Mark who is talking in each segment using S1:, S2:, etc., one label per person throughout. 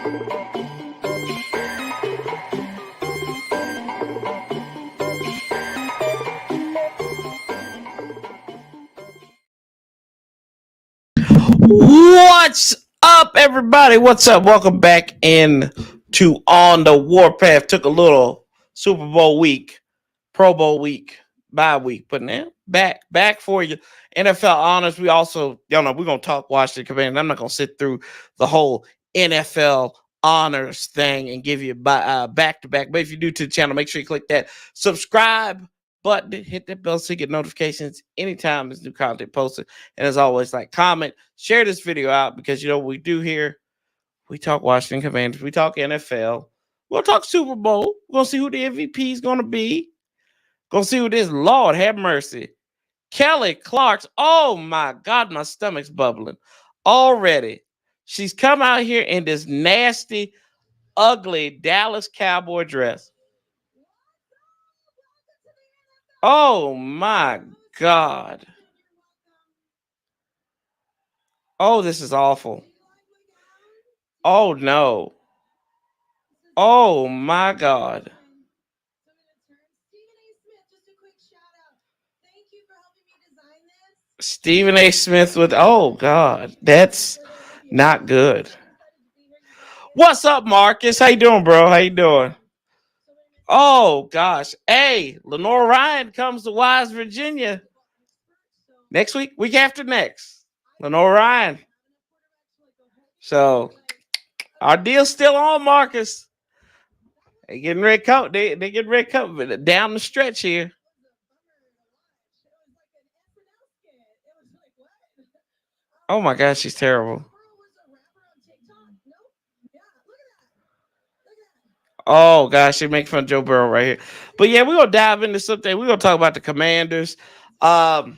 S1: What's up, everybody? What's up? Welcome back in to On the Warpath. Took a little Super Bowl week, Pro Bowl week, bye week, but now back for you. NFL honors. We also, we're gonna talk Washington Commanders. I'm not gonna sit through the whole NFL honors thing and give you back to back. But if you're new to the channel, make sure you click that subscribe button, hit that bell so you get notifications anytime there's new content posted. And as always, like, comment, share this video out, because you know what we do here. We talk Washington Commanders, we talk NFL, we'll talk Super Bowl. We're gonna see who the MVP is gonna be. Gonna see who this, Lord have mercy, Kelly Clark's. Oh my God, my stomach's bubbling already. She's come out here in this nasty, ugly Dallas Cowboy dress. Oh my God. Oh, this is awful. Oh no. Oh my God. Stephen A. Smith with, oh God, that's not good. What's up, Marcus? How you doing, bro? How you doing? Oh gosh. Hey, Lenore Ryan comes to Wise, Virginia next week after next. Lenore Ryan. So our deal's still on, Marcus. They getting red coat. They getting red coat down the stretch here. Oh my gosh, she's terrible. Oh gosh, she makes fun of Joe Burrow right here. But yeah, we're gonna dive into something. We're gonna talk about the Commanders. We'll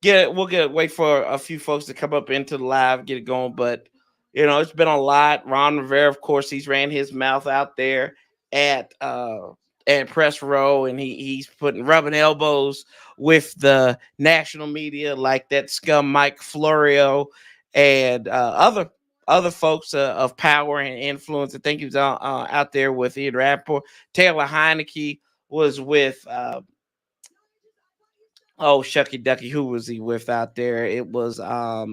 S1: wait for a few folks to come up into the live, get it going. But you know, it's been a lot. Ron Rivera, of course, he's ran his mouth out there at press row, and he's rubbing elbows with the national media, like that scum Mike Florio and other folks of power and influence. I think he was out there with Ian Rappaport. Taylor Heineke was with Shucky Ducky. Who was he with out there? It was Pat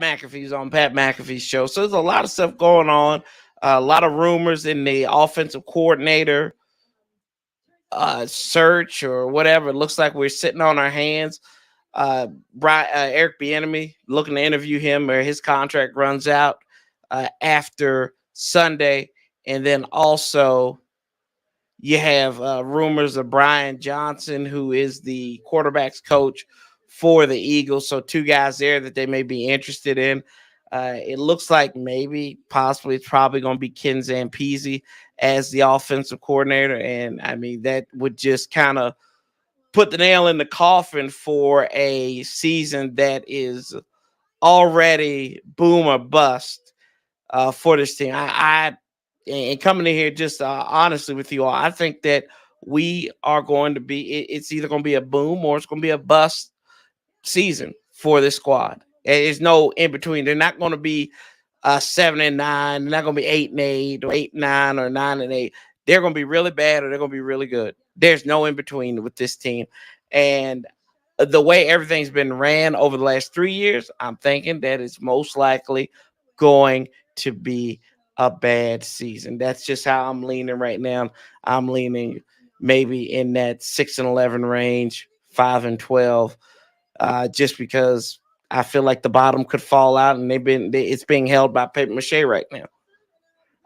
S1: McAfee's on Pat McAfee's show. So there's a lot of stuff going on. A lot of rumors in the offensive coordinator search or whatever. It looks like we're sitting on our hands. Eric Bieniemy looking to interview him, or his contract runs out after Sunday. And then also you have rumors of Brian Johnson, who is the quarterback's coach for the Eagles. So two guys there that they may be interested in. It looks like possibly it's probably going to be Ken Zampese as the offensive coordinator. And I mean, that would just kind of put the nail in the coffin for a season that is already boom or bust for this team. And coming in here, just honestly with you all, I think that we are going to be, it's either going to be a boom or it's going to be a bust season for this squad. There's no in between. They're not going to be 7-9. They're not going to be 8-8 or 8-9 or 9-8. They're going to be really bad or they're going to be really good. There's no in between with this team. And the way everything's been ran over the last 3 years, I'm thinking that it's most likely going to be a bad season. That's just how I'm leaning right now. I'm leaning maybe in that 6-11 range, 5-12, just because I feel like the bottom could fall out, and it's being held by paper mache right now.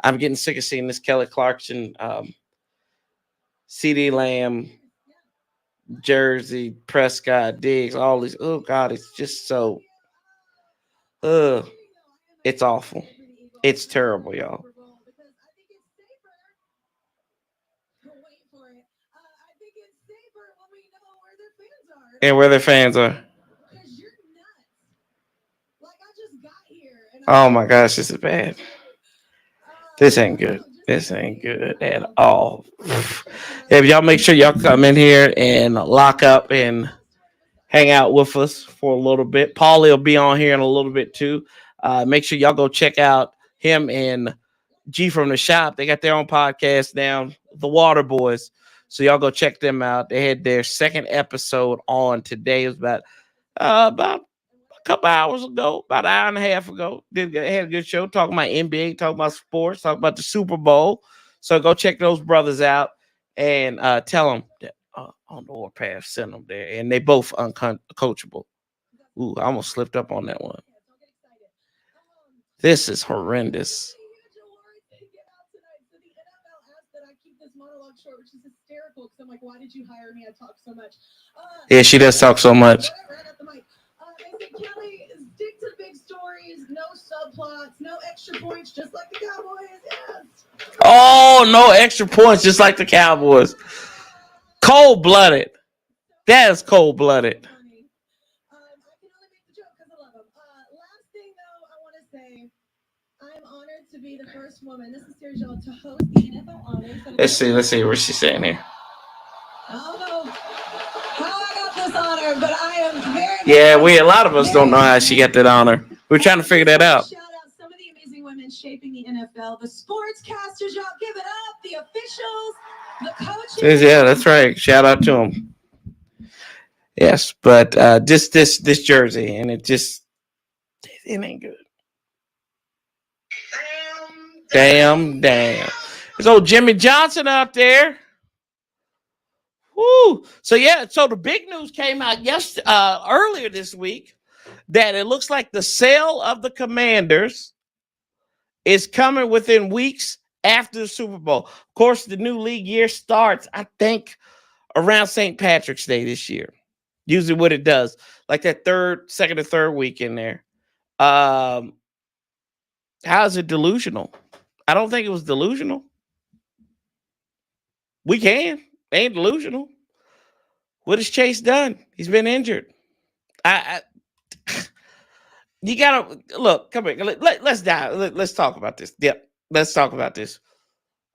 S1: I'm getting sick of seeing this Kelly Clarkson, CeeDee Lamb, Jersey, Prescott, Diggs, all these. Oh God, it's just so. It's awful. It's terrible, y'all. And where their fans are. Oh my gosh, this is bad. This ain't good. This ain't good at all. If y'all make sure y'all come in here and lock up and hang out with us for a little bit. Paulie will be on here in a little bit too. Make sure y'all go check out him and G from the shop. They got their own podcast now, The Water Boys. So y'all go check them out. They had their second episode on today. It was about a couple hours ago, about an hour and a half ago. They had a good show talking about NBA, talking about sports, talking about the Super Bowl. So go check those brothers out and tell them that on the Warpath, send them there. And they both uncoachable. Ooh, I almost slipped up on that one. This is horrendous. Short, which is hysterical because I'm like, why did you hire me? I talk so much. Yeah, she does talk so much. Whatever, I got the mic. I said, Kelly, stick to big stories, no subplots, no extra points, just like the Cowboys. Yes. Oh, no extra points, just like the Cowboys. Cold-blooded. That is cold-blooded. I can only make the joke because I love him. Last thing, though, I want to say, I'm honored to be the first woman. This is Sarah Jill to host the NFL Honors. Let's see what she's saying here. I don't know how I got this honor, but I am very. A lot of us don't know how she got that honor. We're trying to figure that out. Shout out some of the amazing women shaping the NFL, the sportscasters, y'all give it up, the officials, the coaches. Yeah, that's right. Shout out to them. Yes, but just this jersey, and it ain't good. Damn. There's old Jimmy Johnson out there. Woo. So the big news came out earlier this week that it looks like the sale of the Commanders is coming within weeks after the Super Bowl. Of course, the new league year starts, I think, around St. Patrick's Day this year. Usually what it does, like that second or third week in there. How is it delusional? I don't think it was delusional. We can. They ain't delusional. What has Chase done? He's been injured. You gotta look. Come here. Let's dive. Let's talk about this. Yep. Let's talk about this.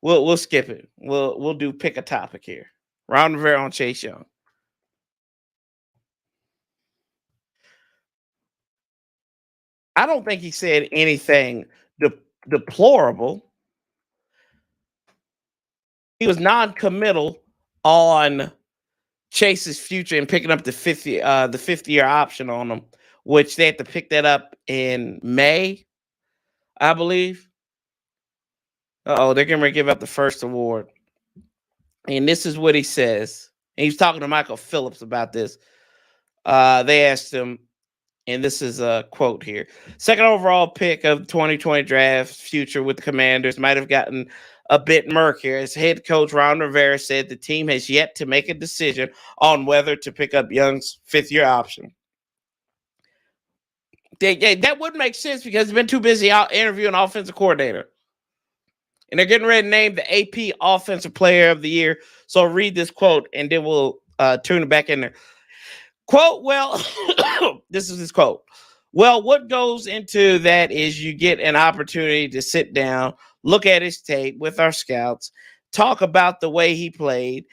S1: We'll skip it. We'll do pick a topic here. Ron Rivera on Chase Young. I don't think he said anything deplorable. He was non-committal on Chase's future and picking up the 50-year option on him, which they had to pick that up in May, I believe. They're going to give up the first award. And this is what he says. And he's talking to Michael Phillips about this. They asked him, and this is a quote here. Second overall pick of 2020 draft, future with the Commanders might have gotten a bit murkier. As head coach Ron Rivera said, the team has yet to make a decision on whether to pick up Young's fifth-year option. That wouldn't make sense because he's been too busy out interviewing offensive coordinator. And they're getting ready to name the AP Offensive Player of the Year. So I'll read this quote, and then we'll tune it back in there. Quote, well, this is his quote. Well, what goes into that is you get an opportunity to sit down, look at his tape with our scouts, talk about the way he played.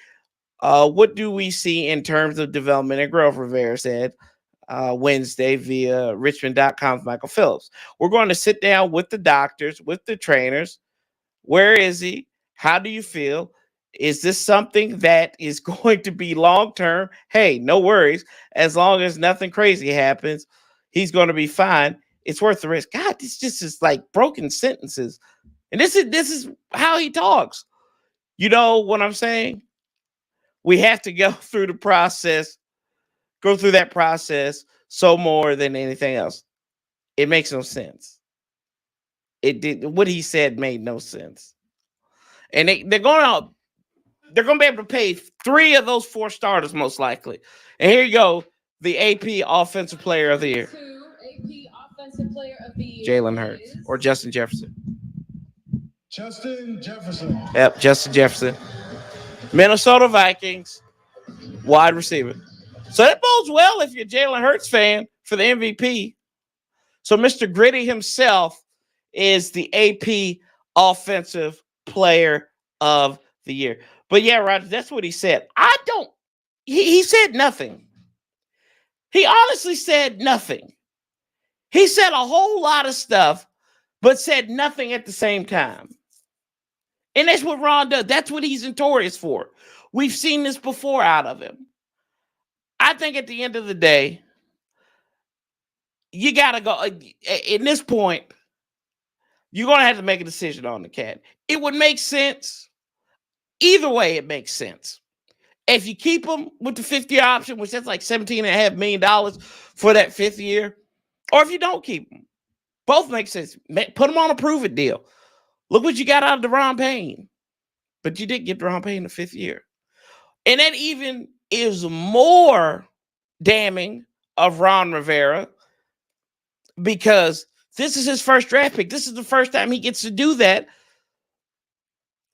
S1: What do we see in terms of development and growth, Rivera said Wednesday via Richmond.com's Michael Phillips. We're going to sit down with the doctors, with the trainers. Where is he? How do you feel? Is this something that is going to be long-term? Hey, no worries. As long as nothing crazy happens, he's going to be fine. It's worth the risk. God, this just is like broken sentences. And this is how he talks. You know what I'm saying? We have to go through that process so more than anything else. It makes no sense. What he said made no sense. And they're going to be able to pay 3 of those 4 starters most likely. And here you go, the AP Offensive Player of the Year. AP Offensive Player of the Year. Jalen Hurts or Justin Jefferson.
S2: Justin Jefferson.
S1: Yep, Justin Jefferson. Minnesota Vikings wide receiver. So that bodes well if you're a Jalen Hurts fan for the MVP. So Mr. Gritty himself is the AP Offensive Player of the Year. But yeah, Roger, that's what he said. He said nothing. He honestly said nothing. He said a whole lot of stuff, but said nothing at the same time. And that's what Ron does. That's what he's notorious for. We've seen this before out of him. I think at the end of the day, you got to go. At this point, you're going to have to make a decision on the cat. It would make sense. Either way, it makes sense. If you keep him with the 5th-year option, which that's like $17.5 million for that 5th year, or if you don't keep him, both make sense. Put him on a prove-it deal. Look what you got out of Deron Payne. But you did get Deron Payne the 5th year. And that even is more damning of Ron Rivera because this is his first draft pick. This is the first time he gets to do that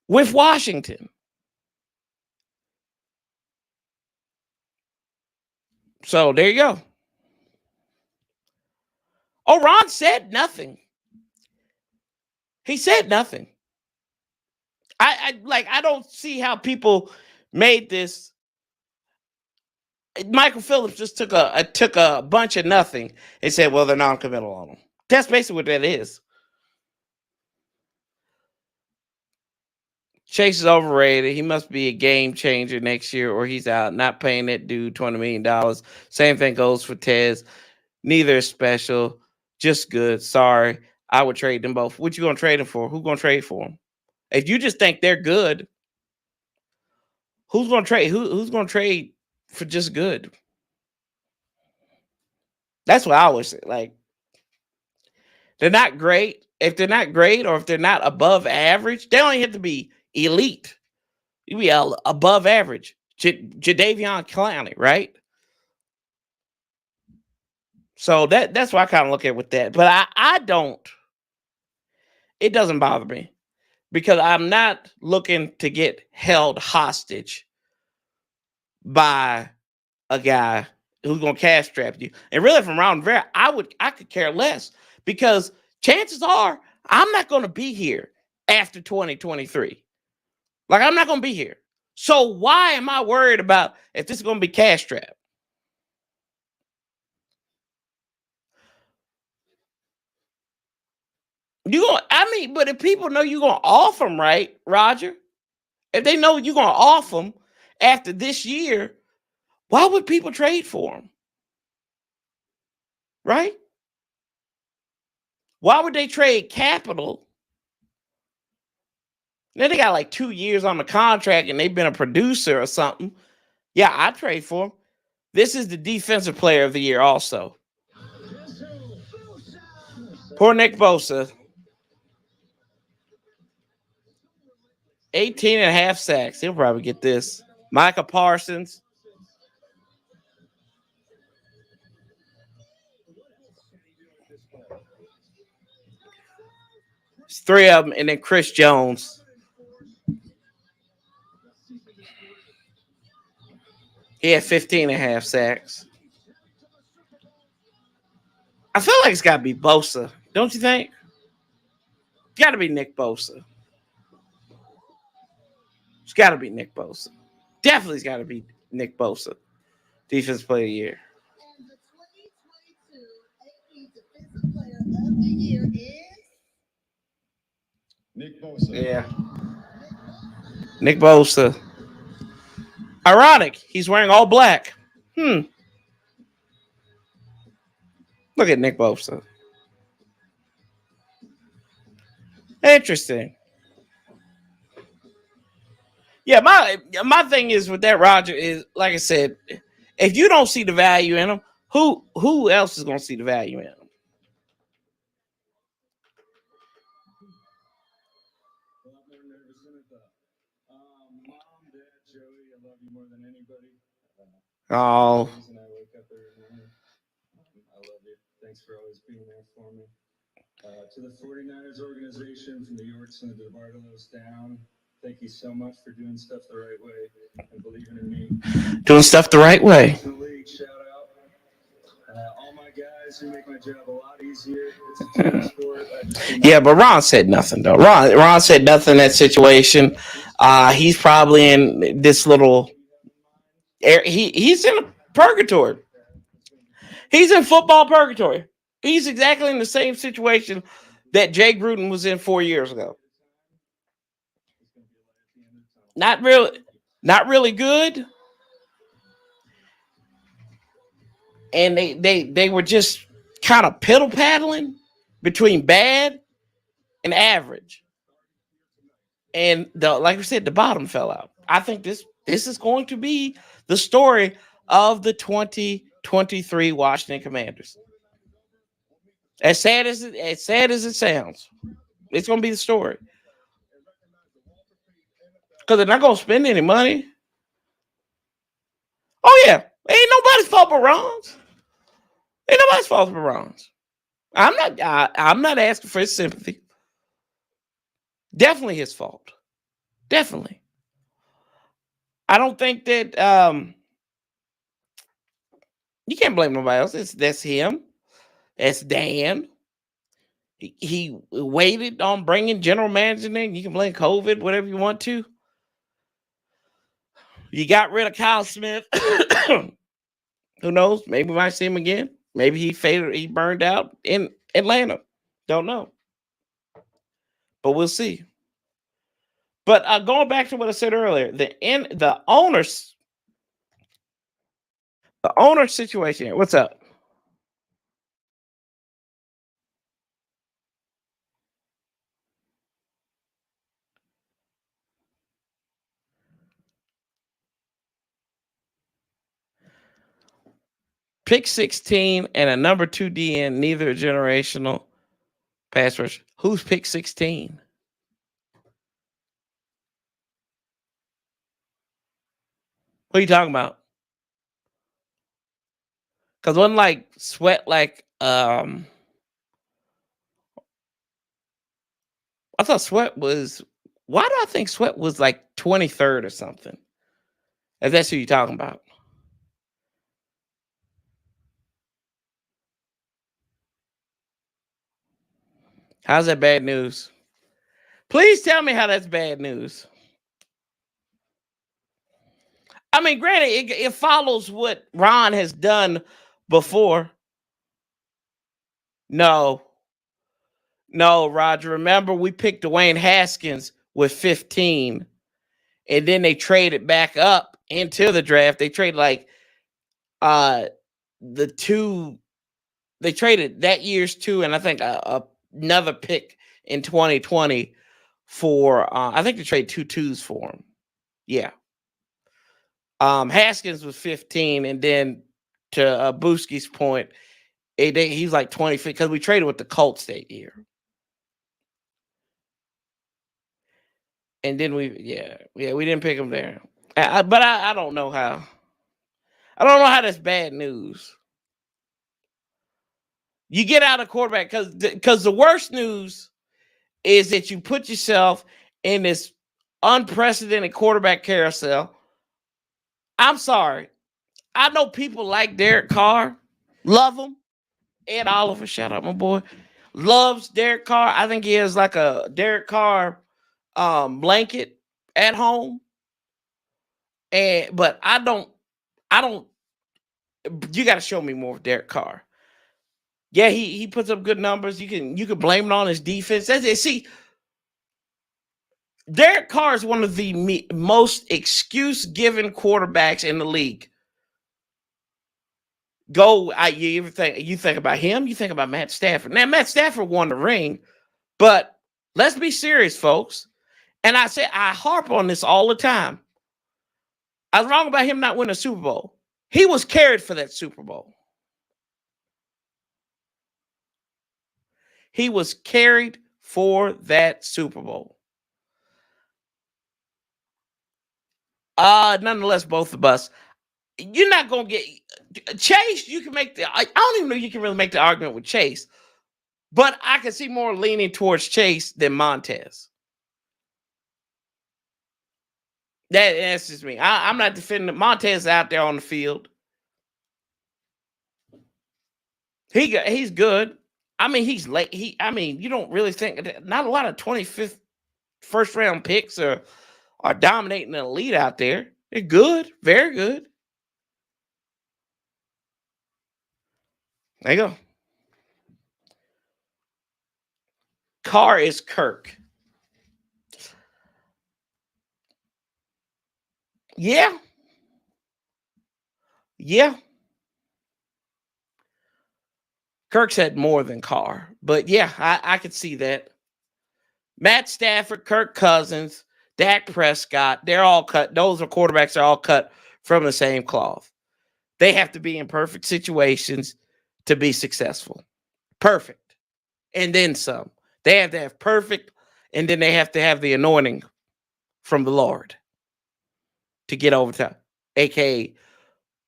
S1: with Washington. So there you go. Oh, Ron said nothing. He said nothing. I don't see how people made this. Michael Phillips just took a bunch of nothing and said, well, they're non-committal on him. That's basically what that is. Chase is overrated. He must be a game changer next year or he's out. Not paying that dude $20 million. Same thing goes for Tez. Neither is special. Just good. Sorry. I would trade them both. What you going to trade them for? Who's going to trade for them? If you just think they're good, who's going to trade? Who's going to trade for just good? That's what I always say. Like, they're not great. If they're not great or if they're not above average, they only have to be elite. You be above average. Jadeveon Clowney, right? So that's what I kind of look at with that. But I don't. It doesn't bother me because I'm not looking to get held hostage by a guy who's going to cash trap you. And really from Ron Rivera, I could care less because chances are I'm not going to be here after 2023. Like, I'm not going to be here. So why am I worried about if this is going to be cash trap? But if people know you're going to off them, right, Roger? If they know you're going to off them after this year, why would people trade for them? Right? Why would they trade capital? Then they got like 2 years on the contract and they've been a producer or something. Yeah, I trade for them. This is the defensive player of the year also. Poor Nick Bosa. 18.5 sacks. He'll probably get this. Micah Parsons. It's 3 of them, and then Chris Jones. He had 15.5 sacks. I feel like it's got to be Bosa. Don't you think? It's got to be Nick Bosa. It's got to be Nick Bosa. Definitely it's got to be Nick Bosa. Defensive player of the year. And the 2022 Defensive Player of the Year is Nick Bosa. Yeah. Nick Bosa. Ironic. He's wearing all black. Look at Nick Bosa. Interesting. Yeah, my thing is with that, Roger, is like I said, if you don't see the value in them, who else is going to see the value in them? Oh. Thanks for always being there for me. To the 49ers organization, from the Yorks and the Bartolos down, thank you so much for doing stuff the right way and believing in me. Doing stuff the right way. Shout out all my guys who make my job a lot easier. It's a team sport. Yeah, but Ron said nothing, though. Ron said nothing in that situation. He's probably in this little... He's in a purgatory. He's in football purgatory. He's exactly in the same situation that Jay Gruden was in 4 years ago. Not really good. And they were just kind of piddle paddling between bad and average. And like I said, the bottom fell out. I think this is going to be the story of the 2023 Washington Commanders. As sad as it sounds, it's going to be the story. Because they're not going to spend any money. Oh yeah, ain't nobody's fault but Ron's. Ain't nobody's fault but Ron's. I'm not asking for his sympathy. Definitely his fault. Definitely. I don't think that you can't blame nobody else. That's him. That's Dan. He waited on bringing general manager in. You can blame COVID, whatever you want to. You got rid of Kyle Smith. Who knows? Maybe we might see him again. Maybe he faded. He burned out in Atlanta. Don't know. But we'll see. But going back to what I said earlier, the owner's situation here. What's up? Pick 16 and a number 2 DN, neither generational pass rush. Who's pick 16? What are you talking about? Because one like Sweat, like I thought Sweat was. Why do I think Sweat was like 23rd or something? If that's who you're talking about. How's that bad news? Please tell me how that's bad news. I mean, granted, it follows what Ron has done before. No, Roger. Remember, we picked Dwayne Haskins with 15, and then they traded back up into the draft. They traded like the two. They traded that year's 2, and I think another pick in 2020 for. I think they traded 2 2s for him. Yeah. Haskins was 15, and then to Boosky's point, he's like 20 because we traded with the Colts that year. And then we didn't pick him there. But I don't know how. I don't know how that's bad news. You get out of quarterback because the worst news is that you put yourself in this unprecedented quarterback carousel. I'm sorry. I know people like Derek Carr, love him. Ed Oliver, shout out my boy, loves Derek Carr. I think he has like a Derek Carr blanket at home. But I don't. You got to show me more of Derek Carr. Yeah, he puts up good numbers. You can blame it on his defense. See, Derek Carr is one of the most excuse-given quarterbacks in the league. You think about him, you think about Matt Stafford. Now, Matt Stafford won the ring, but let's be serious, folks. And I harp on this all the time. I was wrong about him not winning a Super Bowl. He was carried for that Super Bowl. He was carried for that Super Bowl. Nonetheless, both of us. You're not going to get Chase. You can make I don't even know you can really make the argument with Chase, but I can see more leaning towards Chase than Montez. That's just me. I'm not defending Montez out there on the field. He's good. I mean, he's late. You don't really think not a lot of 25th first round picks are dominating the elite out there. They're good, very good. There you go. Carr is Kirk. Yeah. Yeah. Kirk's had more than Carr, but yeah, I could see that. Matt Stafford, Kirk Cousins, Dak Prescott, they're all cut. Those are quarterbacks are all cut from the same cloth. They have to be in perfect situations to be successful. Perfect. And then some. They have to have perfect, and then they have to have the anointing from the Lord to get over top. AKA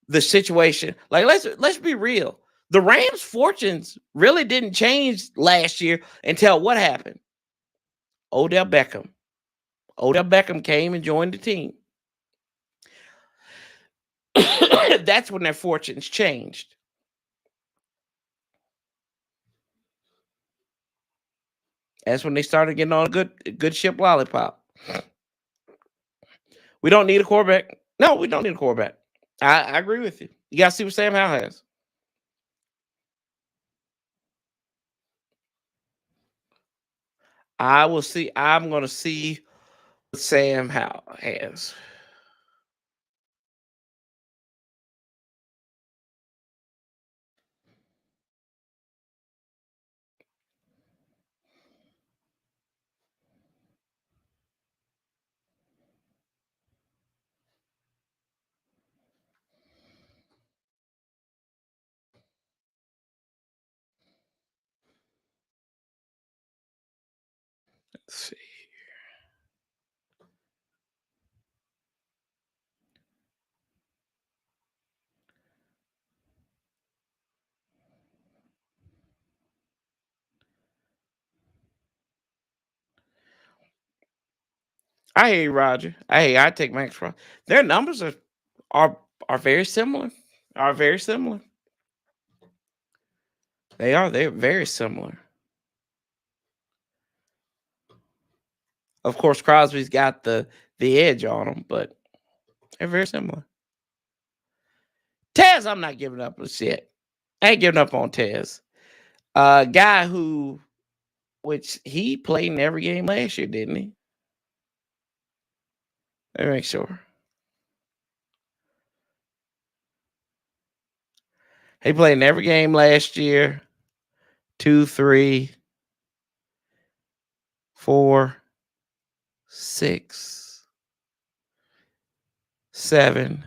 S1: the situation. Like let's be real. The Rams' fortunes really didn't change last year until what happened? Odell Beckham. Odell Beckham came and joined the team. That's when their fortunes changed. That's when they started getting on a good ship lollipop. We don't need a quarterback. No, we don't need a quarterback. I agree with you. You got to see what Sam Howell has. I will see. I'm going to see what Sam Howell has. Let's see. I hear you, Roger. I take Max from their numbers are are very similar. Are very similar. They are. They're very similar. Of course, Crosby's got the edge on them, but they're very similar. Tez, I'm not giving up a shit. I ain't giving up on Tez. Guy who, which he played in every game last year, didn't he? Let me make sure. He played in every game last year. 2, 3, 4, 6, 7,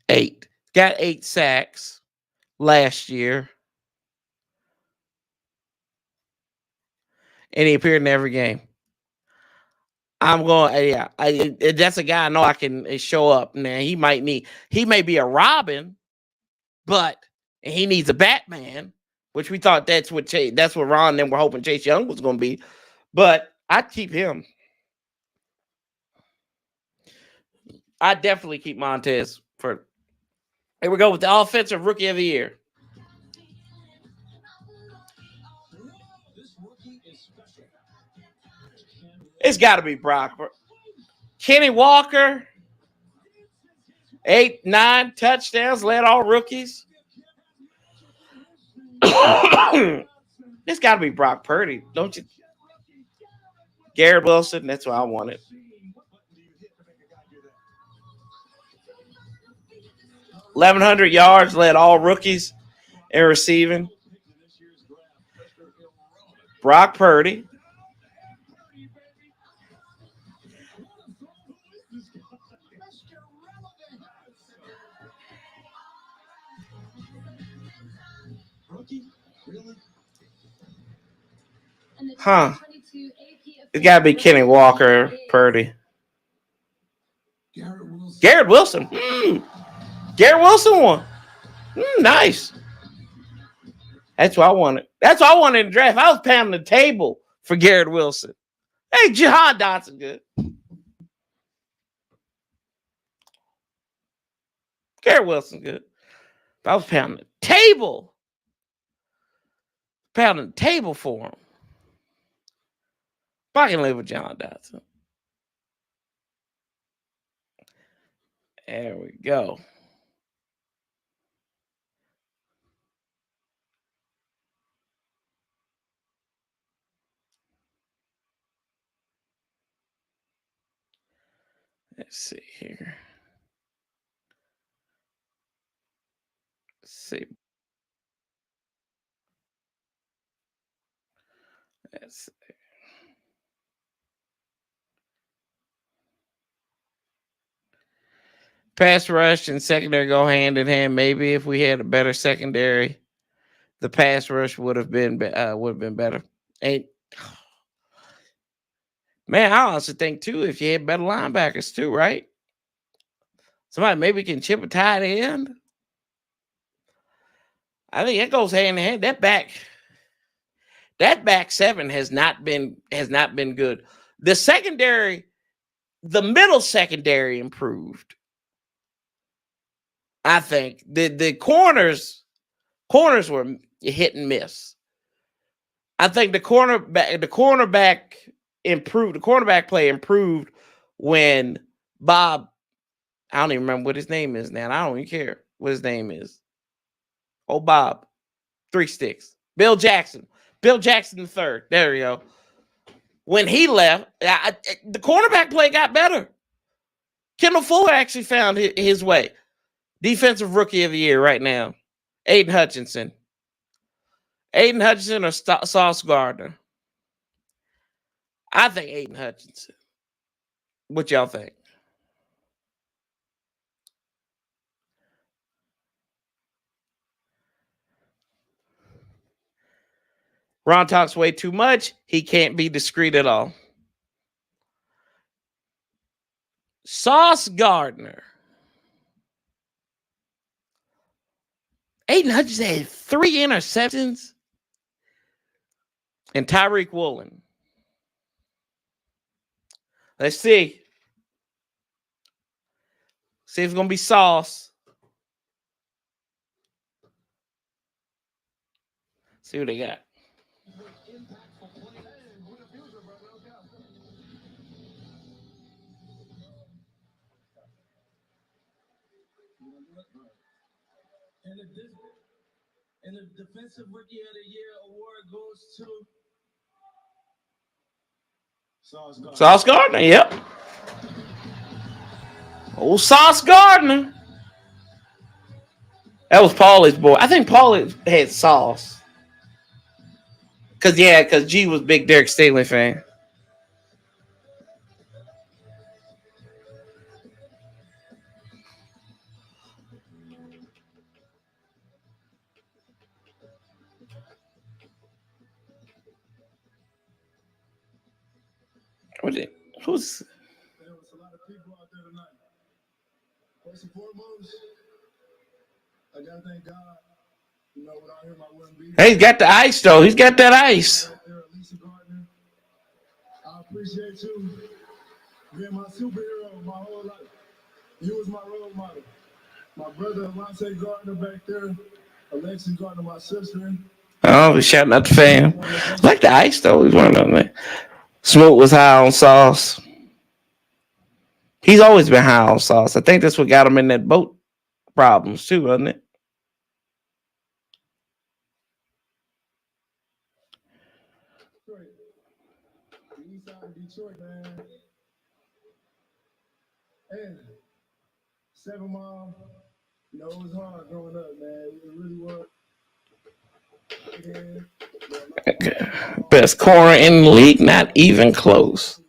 S1: 8. Got 8 sacks last year. And he appeared in every game. I'm going, yeah. That's a guy I know I can show up. Now he may be a Robin, but he needs a Batman, which we thought that's what Ron and them were hoping Chase Young was going to be. But I'd keep him. I'd definitely keep Montez for. Here we go with the offensive rookie of the year. It's got to be Brock. Kenny Walker, 8, 9 touchdowns, led all rookies. It's got to be Brock Purdy, don't you? Garrett Wilson, that's what I wanted. 1,100 yards, led all rookies in receiving. Brock Purdy. Huh. It got to be Kenny Walker, Purdy. Garrett Wilson. Garrett Wilson won. Nice. That's what I wanted. That's what I wanted in the draft. I was pounding the table for Garrett Wilson. Hey, Jahan Dotson good. Garrett Wilson good. But I was pounding the table. Pounding the table for him. But I can live with Jahan Dotson. There we go. Let's see here. Let's see. Let's see. Pass rush and secondary go hand in hand. Maybe if we had a better secondary, the pass rush would have been better. And man, I honestly think too, if you had better linebackers too, right? Somebody maybe can chip a tight end. I think that goes hand in hand. That back seven has not been good. The secondary, the middle secondary improved. I think the corners were hit and miss. I think the cornerback improved. The cornerback play improved when Bob, I don't even remember what his name is now. I don't even care what his name is. Oh, Bob, 3 sticks. Bill Jackson the third. There we go. When he left, the cornerback play got better. Kendall Fuller actually found his way. Defensive rookie of the year right now. Aidan Hutchinson or Sauce Gardner? I think Aidan Hutchinson. What y'all think? Ron talks way too much. He can't be discreet at all. Sauce Gardner. Aidan Hutchinson had 3 interceptions. And Tyreek Woolen. Let's see. See if it's going to be Sauce. See what they got. And the Defensive Rookie of the Year award goes to Sauce Gardner. Yep. Old Sauce Gardner. That was Paulie's boy. I think Paulie had Sauce. Because G was big Derek Staley fan. Who's? There was a lot of people out there tonight. First and foremost, I gotta thank God. You know, without him, I wouldn't be here. Hey, he's got the ice though. He's got that ice. I appreciate you being my superhero my whole life. You was my role model. My brother, Alontae Gardner back there. Alexis Gardner, my sister. Oh, he's shouting out the fam. I like the ice though. He's one of them. Smoke was high on Sauce. He's always been high on Sauce. I think that's what got him in that boat problems too, wasn't it? Detroit, man. And 7 Mile, you know, it was hard growing up, man. It really was. Best corner in the league, not even close.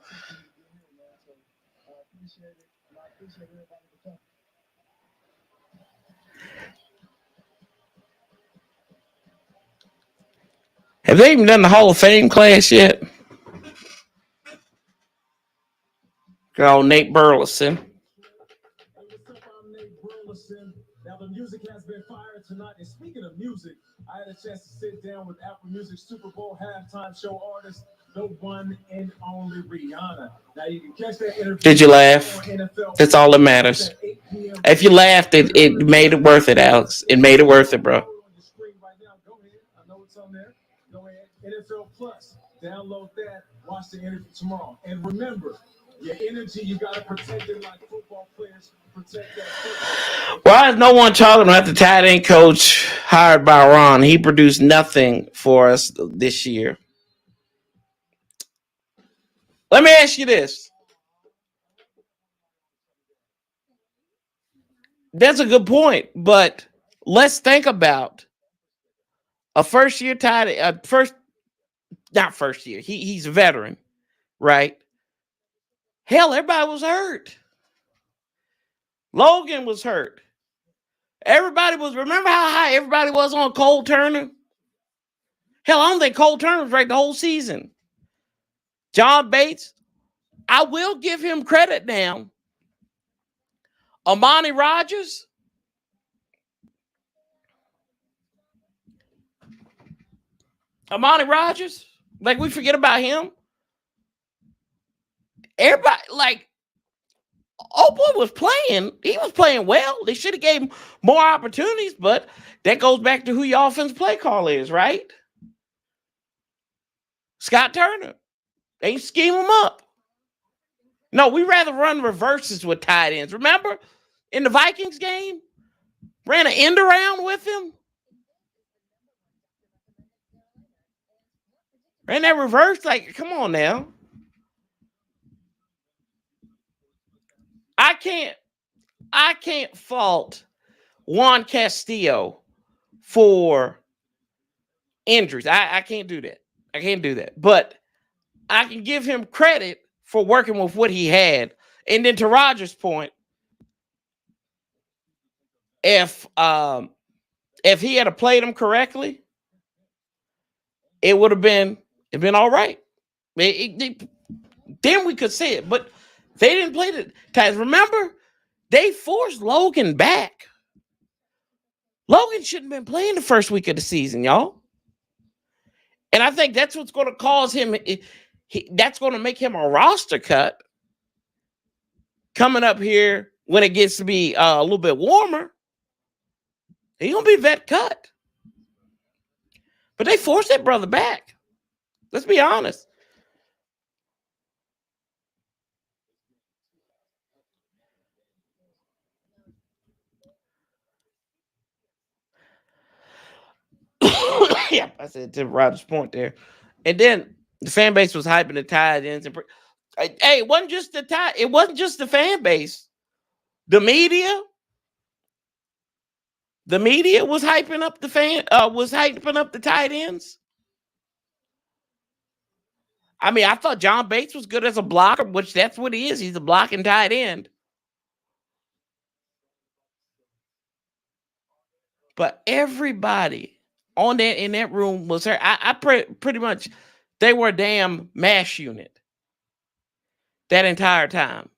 S1: Have they even done the Hall of Fame class yet? Girl, Nate Burleson. Now the music has been fired tonight. And speaking of music, I had a chance to sit down with Apple Music Super Bowl halftime show artist, the one and only Rihanna. Now you can catch that interview. Did you laugh? That's all that matters. If you laughed, it made it worth it, Alex. It made it worth it, bro. I know it's on there. Go ahead. NFL Plus. Download that. Watch the interview tomorrow. And remember, your energy, you got to protect it like football players protect that football. Why is no one talking about the tight end coach hired by Ron? He produced nothing for us this year. Let me ask you this. That's a good point, but let's think about a first-year tight end. Not first year. He's a veteran, right? Hell, everybody was hurt. Logan was hurt. Everybody was. Remember how high everybody was on Cole Turner? Hell, I don't think Cole Turner was ranked the whole season. John Bates, I will give him credit now. Amani Rodgers. Like we forget about him. Everybody, like, oh boy was playing. He was playing well. They should have gave him more opportunities, but that goes back to who your offense play call is, right? Scott Turner. They scheme him up. No, we rather run reverses with tight ends. Remember in the Vikings game? Ran an end around with him. Ran that reverse. Like, come on now. I can't fault Juan Castillo for injuries. I can't do that. I can't do that. But I can give him credit for working with what he had. And then to Roger's point, if he had played him correctly, it would have been all right. Then we could say it, but they didn't play the Titans. Remember, they forced Logan back. Logan shouldn't have been playing the first week of the season, y'all. And I think that's what's going to cause him. That's going to make him a roster cut coming up here when it gets to be a little bit warmer. He's going to be vet cut. But they forced that brother back. Let's be honest. Yeah, I said to Roger's point there. And then the fan base was hyping the tight ends. Hey, it wasn't just the fan base. The media was hyping up the tight ends. I mean, I thought John Bates was good as a blocker, which that's what he is. He's a blocking tight end. But everybody in that room was hurt. I pretty much, they were a damn mash unit that entire time.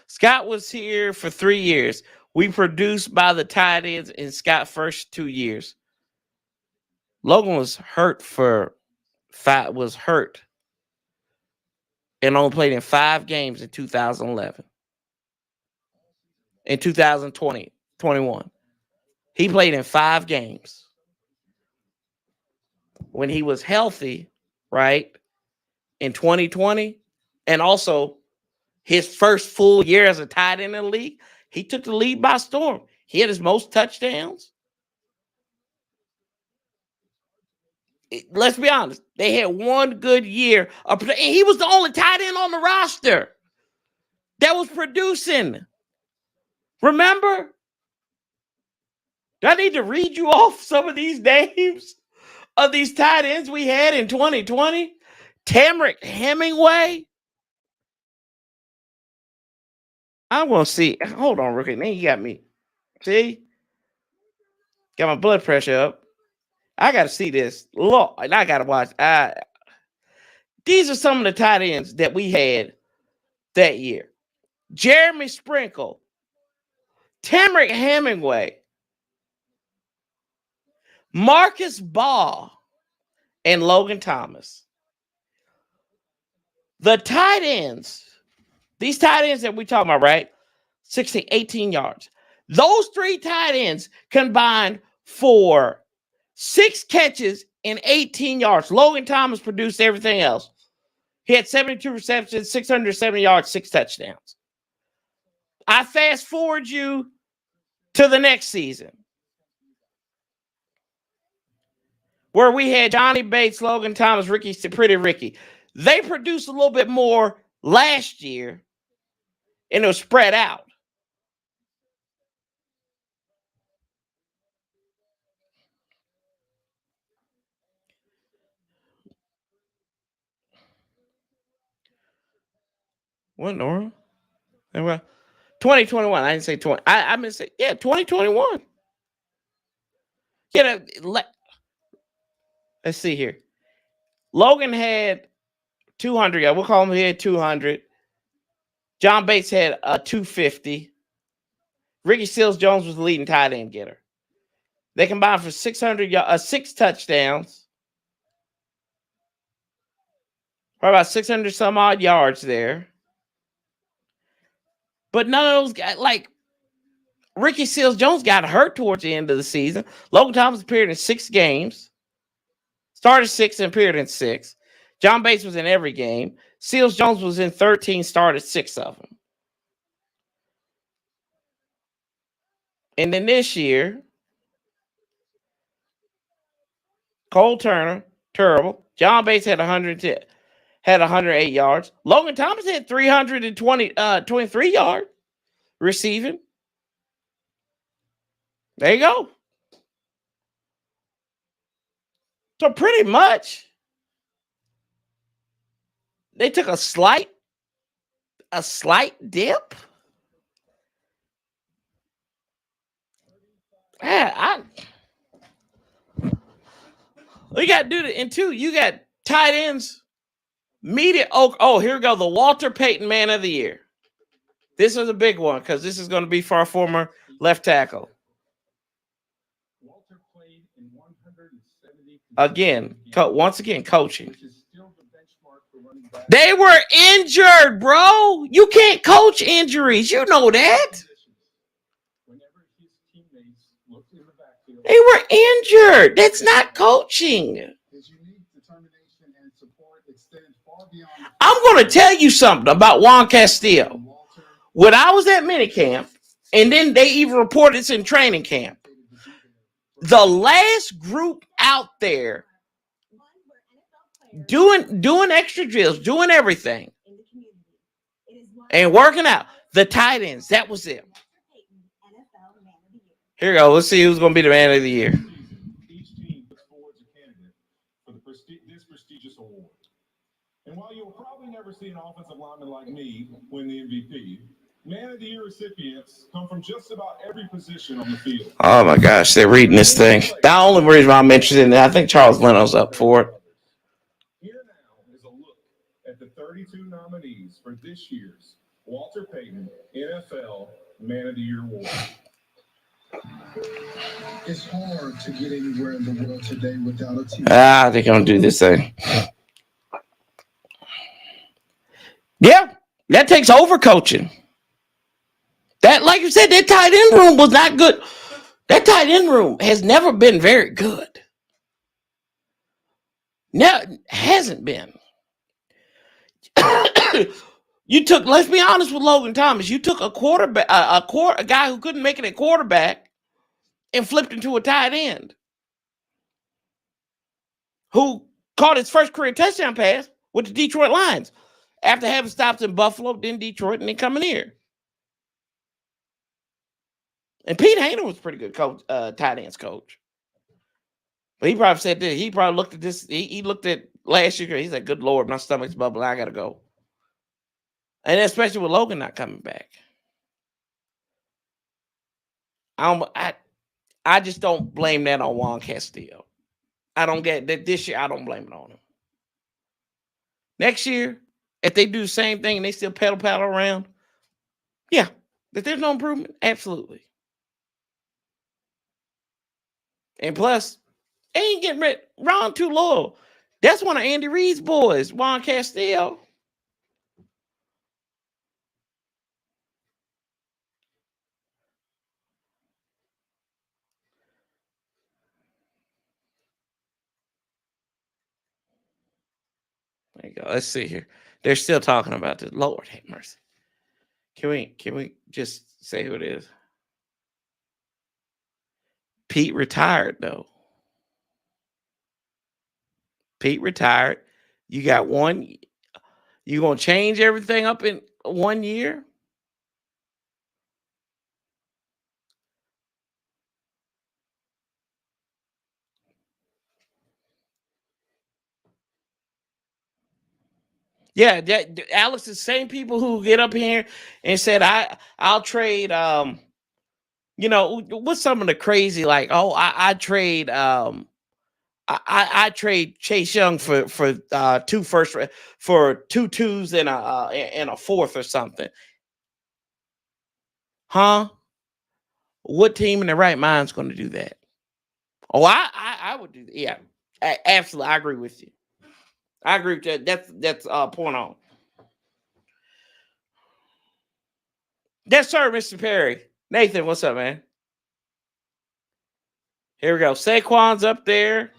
S1: Scott was here for 3 years. We produced by the tight ends in Scott's first 2 years. Logan was hurt and only played in 5 games in 2011. In 2020, 21. He played in 5 games. When he was healthy, right, in 2020, and also his first full year as a tight end in the league, he took the lead by storm. He had his most touchdowns. Let's be honest. They had one good year. And he was the only tight end on the roster that was producing. Remember? Do I need to read you off some of these names of these tight ends we had in 2020? Tamrick Hemingway. I want to see. Hold on, Rookie. Now you got me. See? Got my blood pressure up. I got to see this. Look, and I got to watch. These are some of the tight ends that we had that year. Jeremy Sprinkle. Tamrick Hemingway. Marcus Ball. And Logan Thomas. The tight ends. These tight ends that we talking about, right? 16, 18 yards. Those 3 tight ends combined for 6 catches and 18 yards. Logan Thomas produced everything else. He had 72 receptions, 670 yards, 6 touchdowns. I fast forward you to the next season. where we had Johnny Bates, Logan Thomas, Pretty Ricky. They produced a little bit more last year, and it was spread out. What, Nora? Well, 2021. I didn't say 20. I meant to say, 2021. Yeah, let's see here. Logan had 200. We'll call him, he had 200. John Bates had 250. Ricky Seals-Jones was the leading tight end getter. They combined for 6 touchdowns. Probably about 600 some odd yards there. But none of those guys, like Ricky Seals-Jones, got hurt towards the end of the season. Logan Thomas appeared in 6 games. Started 6 and appeared in 6. John Bates was in every game. Seals-Jones was in 13, started 6 of them. And then this year, Cole Turner, terrible. John Bates had 110, had 108 yards. Logan Thomas had 23 yards receiving. There you go. So pretty much, they took a slight dip. You got to do it in 2. You got tight ends. Media. Oh, here we go. The Walter Payton Man of the Year. This is a big one because this is going to be for our former left tackle. Again, once again, coaching. They were injured, bro. You can't coach injuries. You know that. They were injured. That's not coaching. I'm going to tell you something about Juan Castillo. When I was at minicamp, and then they even reported it's in training camp, the last group out there doing extra drills, doing everything, and working out, the tight ends, that was it. Here we go. Let's see who's going to be the man of the year.
S2: Each team puts forward a candidate for this prestigious award. And while you'll probably never see an offensive lineman like me win the MVP, Man of the Year recipients come from just about every position on the field.
S1: Oh my gosh, they're reading this thing. The only reason why I'm interested in it, I think Charles Leno's up for it.
S2: Here now is a look at the 32 nominees for this year's Walter Payton NFL Man of the Year award.
S3: It's hard to get anywhere in the world today without a team.
S1: They're going to do this thing. Yeah, that takes over coaching. That, like you said, that tight end room was not good. That tight end room has never been very good. No, hasn't been. Let's be honest with Logan Thomas. You took a quarterback, a guy who couldn't make it a quarterback, and flipped into a tight end who caught his first career touchdown pass with the Detroit Lions after having stops in Buffalo, then Detroit, and then coming here. And Pete Hainer was a pretty good coach, tight ends coach. But he probably said this. He probably looked at this. He looked at last year. He said, "Good Lord, my stomach's bubbling. I got to go." And especially with Logan not coming back. I just don't blame that on Juan Castillo. I don't get that this year. I don't blame it on him. Next year, if they do the same thing and they still paddle around, yeah. If there's no improvement, absolutely. And plus, they ain't getting rid. Ron too loyal. That's one of Andy Reid's boys, Juan Castillo. There you go. Let's see here. They're still talking about this. Lord have mercy. Can we just say who it is? Pete retired though. Pete retired. You got one. You gonna change everything up in 1 year? Yeah, Alex, the same people who get up here and said I'll trade what's some of the crazy like, oh, I trade I trade Chase Young for two first for 2 twos and a fourth or something. Huh? What team in their right mind is going to do that? Oh, I would do that. Yeah, absolutely. I agree with you. I agree with that. That's point on. Yes, sir, Mr. Perry. Nathan, what's up, man? Here we go. Saquon's up there.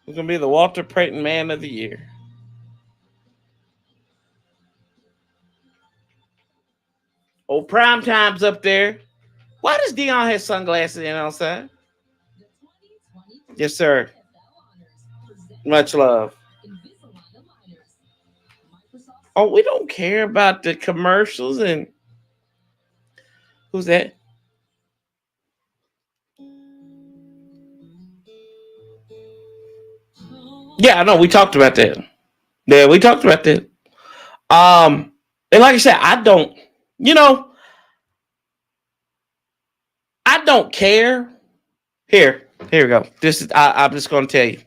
S1: Who's gonna be the Walter Payton Man of the Year? Oh, prime time's up there. Why does Dion have sunglasses in outside? Yes, sir. Much love. Oh, we don't care about the commercials and who's that? Yeah, I know. We talked about that. Yeah, we talked about that. And like I said, I don't care. Here we go. This is I'm just gonna tell you.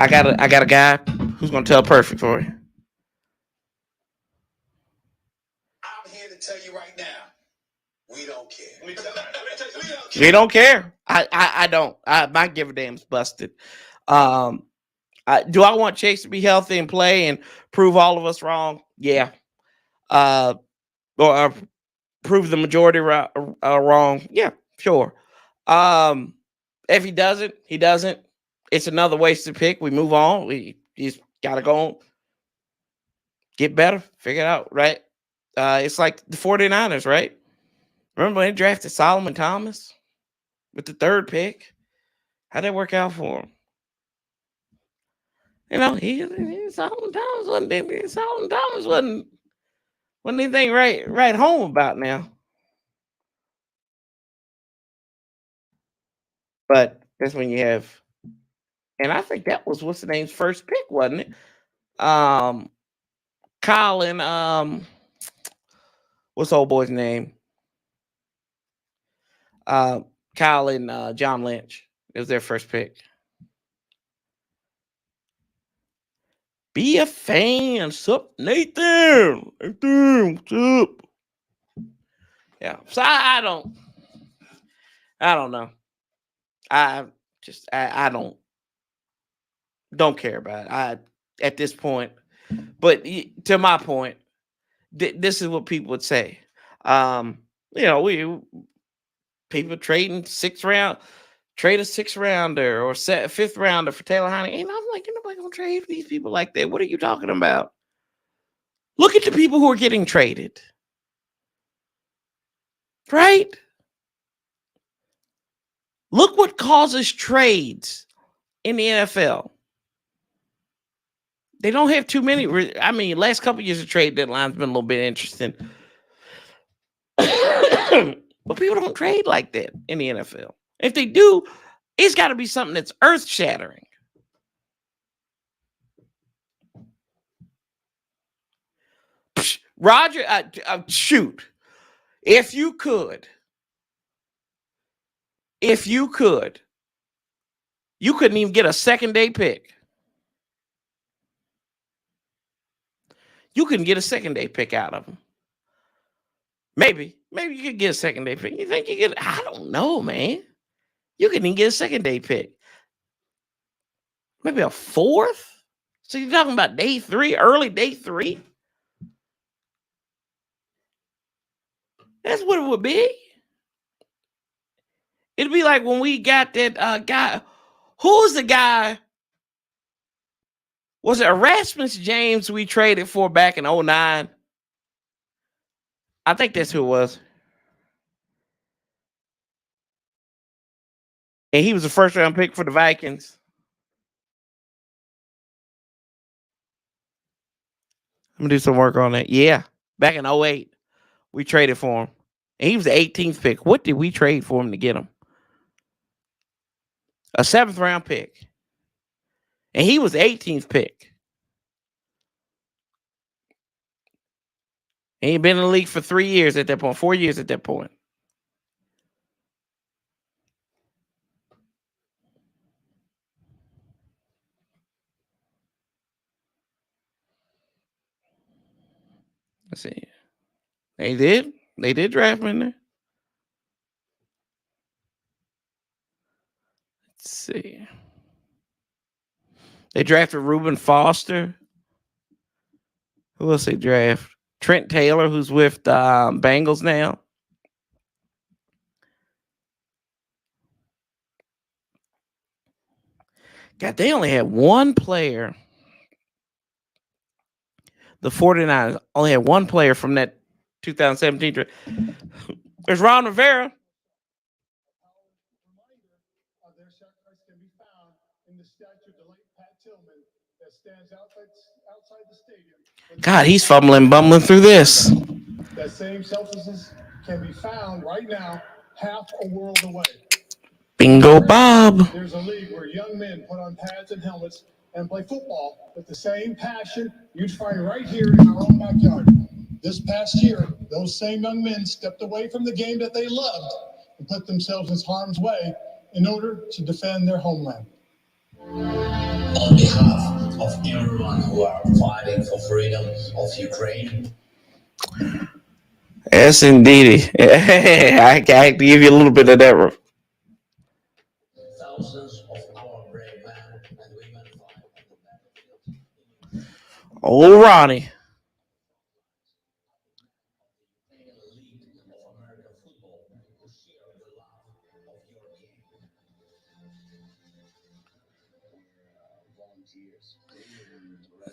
S1: I got a guy who's gonna tell perfect for you.
S4: I'm here to tell you right now, we don't care.
S1: We don't care. I don't. My give a damn's busted. Do I want Chase to be healthy and play and prove all of us wrong? Yeah. Or prove the majority wrong? Yeah, sure. If he doesn't, he doesn't. It's another wasted pick. We move on. We just gotta go on. Get better. Figure it out, right? It's like the 49ers, right? Remember when they drafted Solomon Thomas with the 3rd pick? How'd that work out for him? Solomon Thomas wasn't anything right home about now. But that's when you have, and I think that was what's the name's first pick, wasn't it? Colin, what's old boy's name? Colin, John Lynch. It was their first pick. Be a fan. Sup, Nathan? Nathan, what's up? Yeah. So I don't know. I don't care about it. At this point. But to my point, this is what people would say. People trading 6th round, trade a 6th rounder or 5th rounder for Taylor Heinicke. And I'm like, nobody gonna trade for these people like that. What are you talking about? Look at the people who are getting traded. Right? Look what causes trades in the NFL. They don't have too many. I mean, last couple of years of trade deadline's been a little bit interesting. But people don't trade like that in the NFL. If they do, it's got to be something that's earth-shattering. Roger, shoot. If you could, you couldn't even get a 2nd-day pick. You couldn't get a 2nd-day pick out of them. Maybe you could get a 2nd-day pick. You think you get? I don't know, man. You couldn't even get a 2nd-day pick. Maybe a 4th. So you're talking about day 3, early day 3. That's what it would be. It'd be like when we got that guy. Who was the guy? Was it Erasmus James we traded for back in 2009? I think that's who it was. And he was a first-round pick for the Vikings. I'm going to do some work on that. Yeah. Back in 08, we traded for him. And he was the 18th pick. What did we trade for him to get him? A 7th-round pick. And he was the 18th pick. And he'd been in the league for 3 years at that point. 4 years at that point. Let's see. They did. They did draft him in there. Let's see. They drafted Reuben Foster. Who else they draft? Trent Taylor, who's with the Bengals now. God, they only had one player. The 49ers only had one player from that 2017 draft. There's Ron Rivera.
S3: Their sacrifice can be found in the statue of the late Pat Tillman that stands outside the stadium.
S1: God, he's bumbling through this.
S3: That same selflessness can be found right now, half a world away.
S1: Bingo Bob.
S3: There's a league where young men put on pads and helmets and play football with the same passion you'd find right here in our own backyard. This past year, those same young men stepped away from the game that they loved and put themselves in harm's way in order to defend their homeland.
S5: On behalf of everyone who are fighting for freedom of Ukraine.
S1: Yes, indeed. I can give you a little bit of that.
S5: Thousands of our brave men and women fight on the battlefield.
S1: Oh, Ronnie.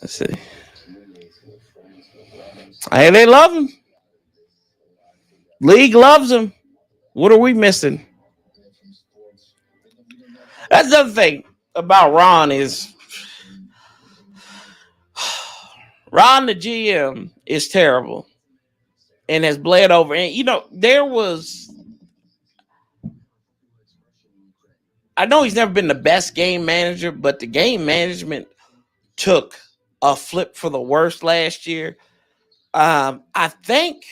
S1: Let's see. Hey, they love him. League loves him. What are we missing? That's the other thing about Ron is Ron, the GM, is terrible and has bled over. And, you know, I know he's never been the best game manager, but the game management took a flip for the worst last year. I think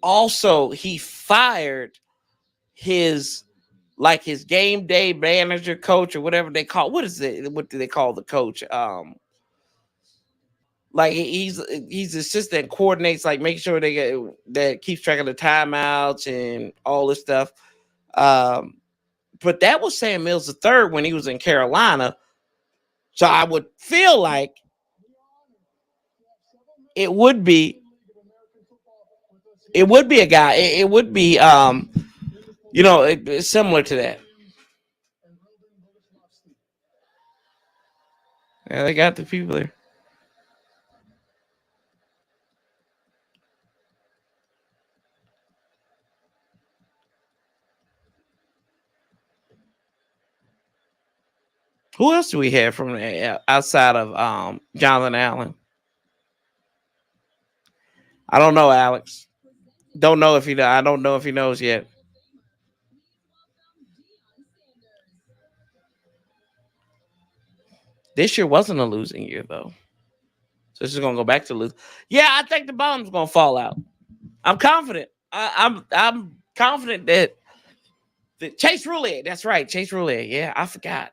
S1: also he fired his game day manager, coach, or whatever they call. What do they call the coach? Like he's assistant, coordinates, like making sure that keeps track of the timeouts and all this stuff. But that was Sam Mills III when he was in Carolina. So I would feel like it would be a guy. It would be it's similar to that. Yeah, they got the people there. Who else do we have from outside of Jonathan Allen? I don't know, Alex. Don't know if I don't know if he knows yet. This year wasn't a losing year, though. So this is gonna go back to lose. Yeah, I think the bottom's gonna fall out. I'm confident. I'm confident that Chase Roulette. That's right, Chase Roulette. Yeah, I forgot.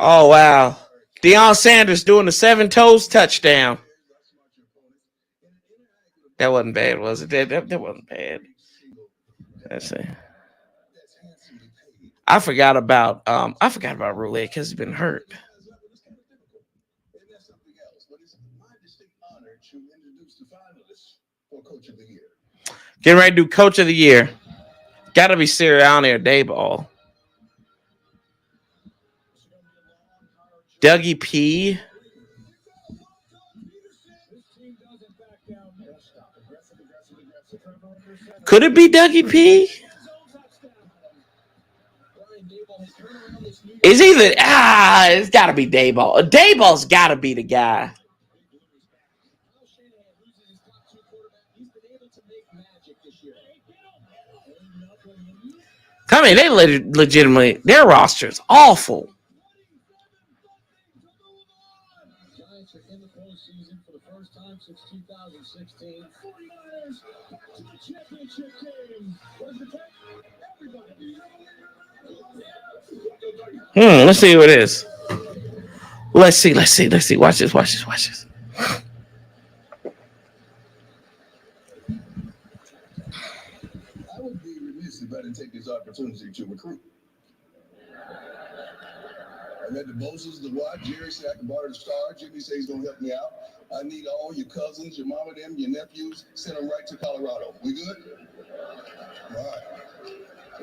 S1: Oh wow, Deion Sanders doing the 7 toes touchdown. That wasn't bad, was it? That wasn't bad. Let's see. I forgot about Roulette because he's been hurt. Getting ready to do Coach of the Year. Got to be Sirianni or Dayball. Dougie P. Could it be Dougie P? It's either it's got to be Dayball. Dayball's got to be the guy. I mean, they legitimately, their roster's awful.
S3: Giants are in the postseason for the first time since 2016. 49ers to the championship game. Where's the tape? Everybody.
S1: Let's see who it is. Let's see. Watch this.
S2: I would be remiss if I didn't take this opportunity to recruit. I met the Bosas, the Watt. Jerry said I can borrow the star. Jimmy said he's going to help me out. I need all your cousins, your mama, them, your nephews. Send them right to Colorado. We good? All right.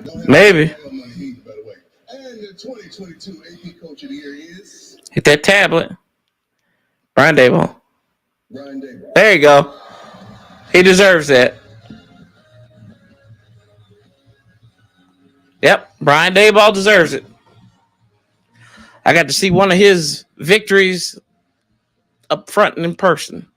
S2: Don't have
S1: Maybe.
S2: money either, by the way. And the 2022 AP Coach of the Year is
S1: Hit that tablet. Brian Daboll.
S2: Brian Daboll.
S1: There you go. He deserves that. Yep, Brian Daboll deserves it. I got to see one of his victories up front and in person.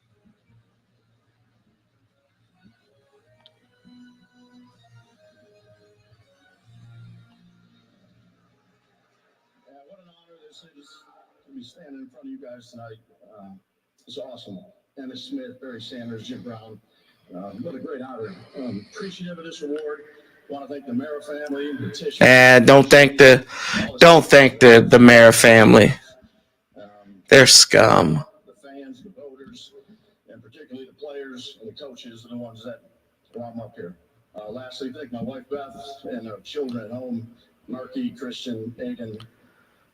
S3: What an honor this is to be standing in front of you guys tonight. It's awesome. Emmitt Smith, Barry Sanders, Jim Brown. What a great honor. Appreciative of this award. Want to thank the Mara family, the Tish.
S1: Don't thank the Mara family. They're scum.
S3: The fans, the voters, and particularly the players and the coaches are the ones that brought them up here. Lastly, thank my wife Beth and our children at home, Marky, Christian, Aidan.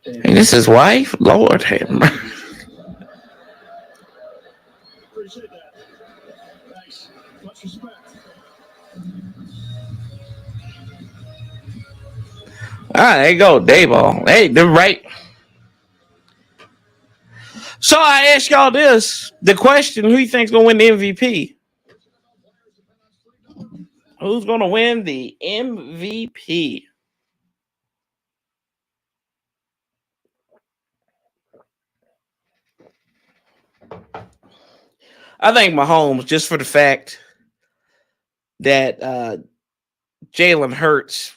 S1: And this is wife? Lord have mercy.
S3: Appreciate that. Thanks. Much respect.
S1: All right, there you go, Dayball. Hey, they're right. So I ask y'all this: the question: who you think's gonna win the MVP? Who's gonna win the MVP? I think Mahomes, just for the fact that Jalen Hurts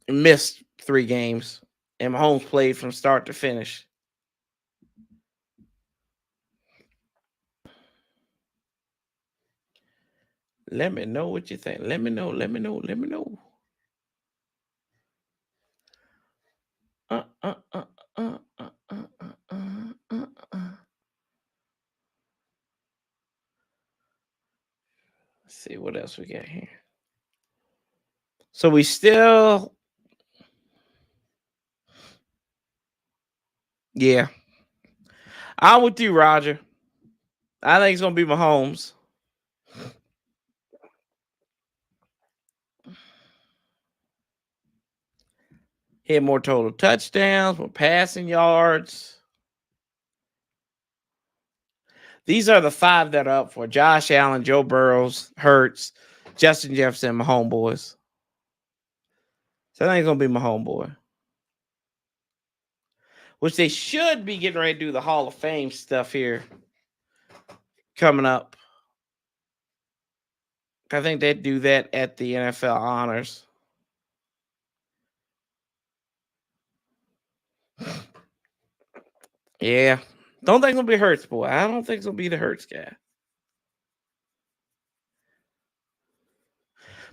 S1: missed 3 games and Mahomes played from start to finish. Let me know what you think. Let me know. Let's see what else we got here. So we still, yeah. I'm with you, Roger. I think it's gonna be Mahomes. He had more total touchdowns, more passing yards. These are the 5 that are up for Josh Allen, Joe Burrows, Hurts, Justin Jefferson, my homeboys. So I think it's going to be my homeboy. Which they should be getting ready to do the Hall of Fame stuff here coming up. I think they do that at the NFL Honors. Yeah. Don't think it's going to be Hurts, boy. I don't think it's going to be the Hurts guy.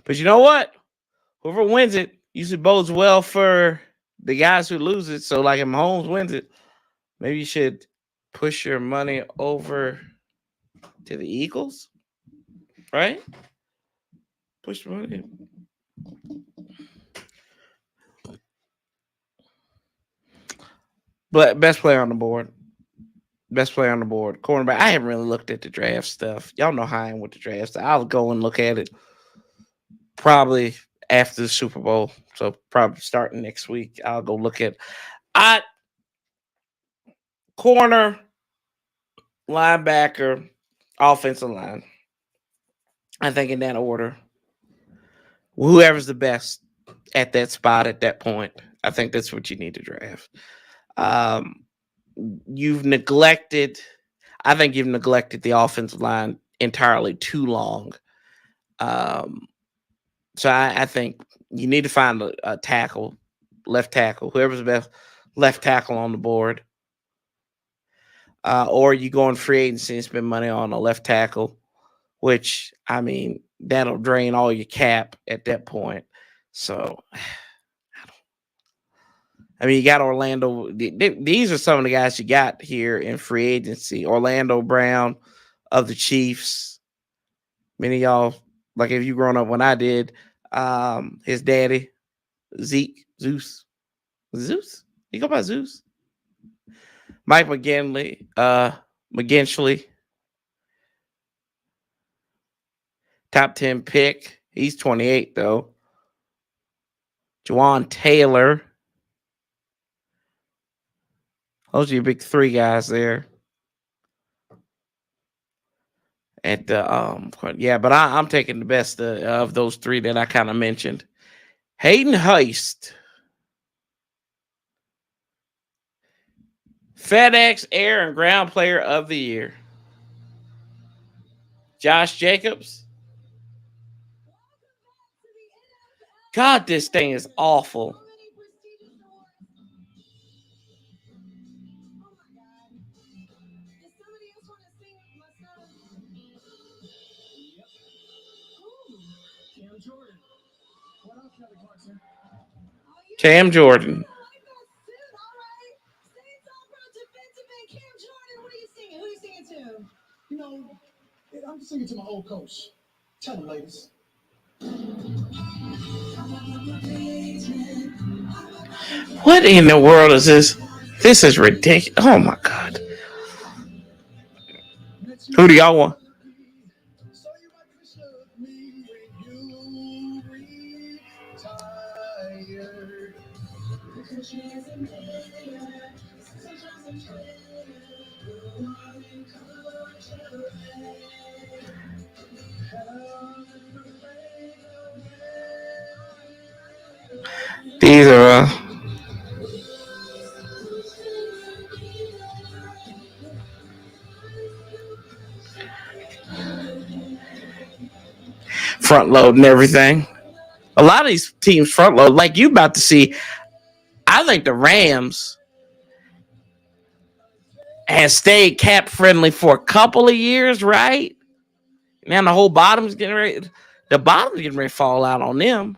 S1: But you know what? Whoever wins it usually bodes well for the guys who lose it. So, like, if Mahomes wins it, maybe you should push your money over to the Eagles, right? Push the money. But best player on the board. Cornerback. I haven't really looked at the draft stuff. Y'all know how I am with the draft stuff. I'll go and look at it probably after the Super Bowl. So probably starting next week. I'll go look at corner, linebacker, offensive line. I think in that order. Whoever's the best at that spot at that point, I think that's what you need to draft. You've neglected. I think you've neglected the offensive line entirely too long. So I think you need to find a tackle, left tackle, whoever's the best left tackle on the board. Or you go in free agency and spend money on a left tackle, which, I mean, that'll drain all your cap at that point. So, I mean, you got Orlando. These are some of the guys you got here in free agency. Orlando Brown of the Chiefs. Many of y'all, like if you grown up when I did, his daddy, Zeus. You go by Zeus. Mike McGinley, top 10 pick. He's 28 though. Juwan Taylor. Those are your big three guys there. At the yeah, but I'm taking the best of those three that I kind of mentioned. Hayden Heist, FedEx Air and Ground Player of the Year. Josh Jacobs. God, this thing is awful. Cam Jordan.
S3: Who are you singing to? You know, I'm singing to my old coach. Tell them, ladies.
S1: What in the world is this? This is ridiculous. Oh my God. Who do y'all want? These are front load and everything. A lot of these teams front load, like you about to see. I think the Rams has stayed cap friendly for a couple of years, right? Now the whole bottom's getting ready. The bottom's getting ready to fall out on them.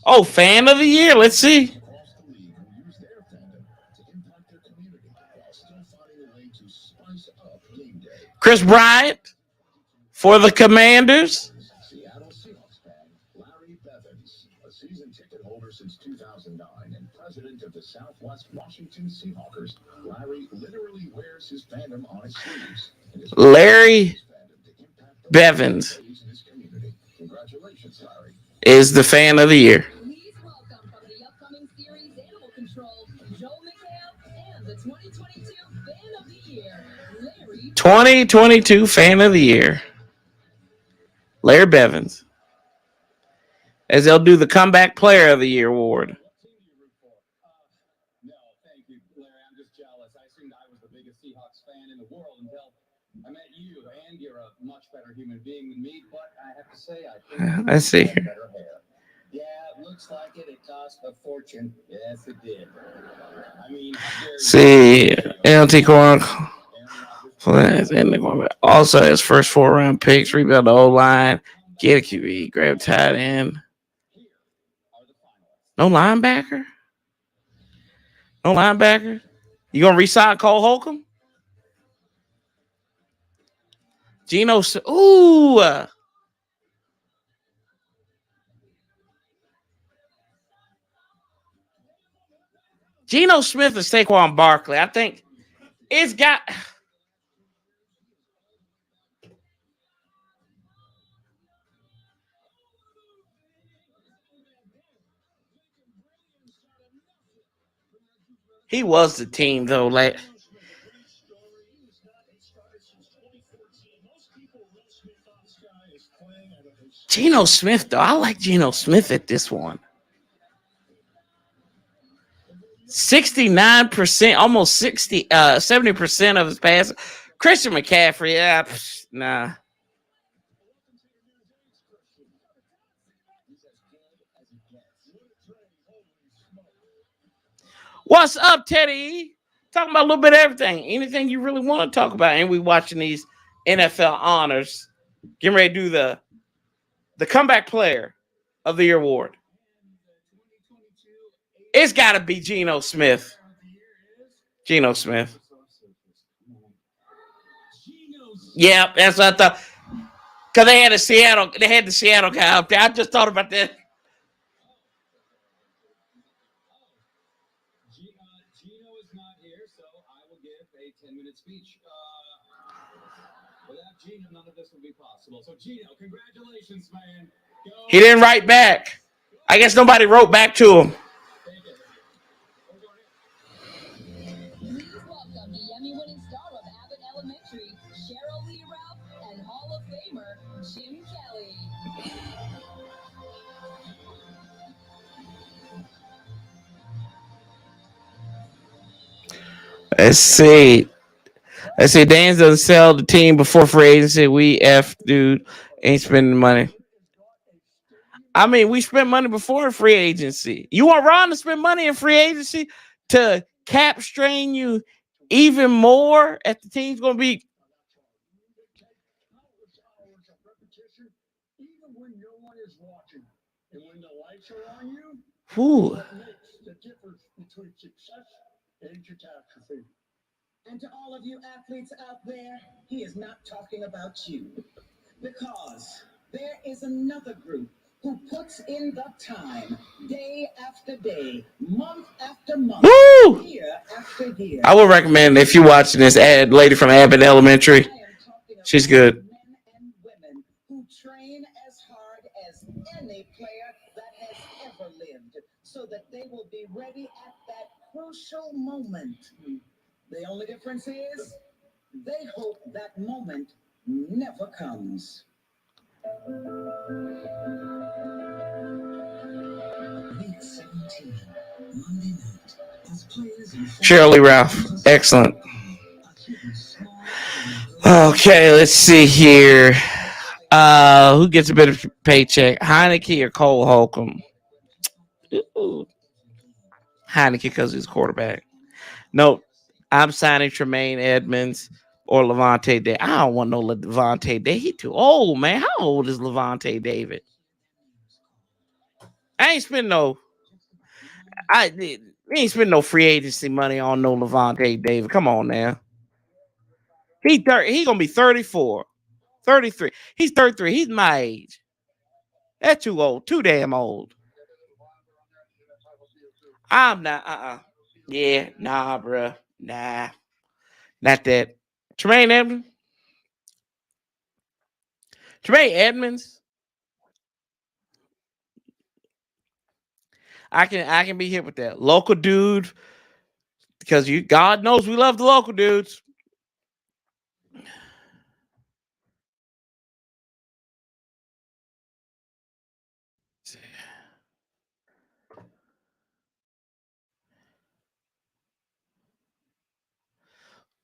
S1: Oh, fan of the year. Let's see. Chris Bryant for the Commanders.
S2: Seattle Seahawks fan Larry Bevins, a season ticket holder since 2009 and president of the Southwest Washington Seahawkers. Larry literally wears his fandom on his sleeves.
S1: Larry Bevins
S2: Congratulations, Larry.
S1: Is the fan of the year.
S6: Please welcome from the upcoming series Animal Control, Joel McHale and the 2022 Fan of the Year, Larry.
S1: 2022 fan of the year, Larry Bevins. As they'll do the comeback player of the year award.
S7: No, thank you, Larry. I'm just jealous. I assumed I was the biggest Seahawks fan in the world until I met you, and you're a much better human being than me. But I have to say, I think
S1: Let's see
S7: you
S1: here.
S7: have better hair.
S5: Yeah, it looks like it. It cost a fortune. Yes, it did.
S7: I mean, how dare you?
S1: See, LT Chronicle. Also, his first 4-round picks, rebuild the O line, get a QB, grab tight end. No linebacker? No linebacker? You gonna resign Cole Holcomb? Geno, ooh. Geno Smith and Saquon Barkley. I think it's got. He was the team though. Like Geno Smith though. I like Geno Smith at this one. 69%, almost 70% of his passes. Christian McCaffrey, nah. What's up, Teddy? Talking about a little bit of everything. Anything you really want to talk about. And we watching these NFL honors. Getting ready to do the comeback player of the year award. It's got to be Geno Smith. Geno Smith. Yeah, that's what I thought. Because they had the Seattle guy up there. I just thought about that.
S7: Gino is not here, so I will give a 10-minute speech. Without Gino, none of this would be possible. So, Gino, congratulations, man.
S1: He didn't write back. I guess nobody wrote back to him.
S6: Please welcome the Emmy-winning star of Abbott Elementary, Cheryl Lee Ralph, and Hall of Famer, Jim Kelly.
S1: Let's see. Dan's doesn't sell the team before free agency. We dude ain't spending money. I mean, we spent money before free agency. You want Ron to spend money in free agency to cap strain you even more if the team's going to be.
S3: Even when no one is watching, and when the lights are on you,
S1: Ooh.
S3: what makes the difference between success and catastrophe.
S8: And to all of you athletes out there, he is not talking about you. Because there is another group who puts in the time, day after day, month after month,
S1: Woo!
S8: year after year.
S1: I would recommend if you're watching this lady from Abbott Elementary. She's good.
S8: Men and women who train as hard as any player that has ever lived, so that they will be ready at that crucial moment. The only difference is they hope that moment never comes. Week 17, Monday night, as players in
S1: Shirley Ralph. Excellent. Okay, let's see here. Who gets a better paycheck? Heineke or Cole Holcomb? Ooh. Heineke because he's quarterback. No, I'm signing Tremaine Edmonds or Levante David. I don't want no Levante David. He too old, man. How old is Levante David? I ain't spend no. We ain't spend no free agency money on no Levante David. Come on now. He gonna be 34, 33. He's 33. He's my age. That's too old. Too damn old. I'm not. Yeah, nah, bruh. Nah, not that. Tremaine Edmonds. Tremaine Edmonds. I can be hit with that local dude because God knows we love the local dudes.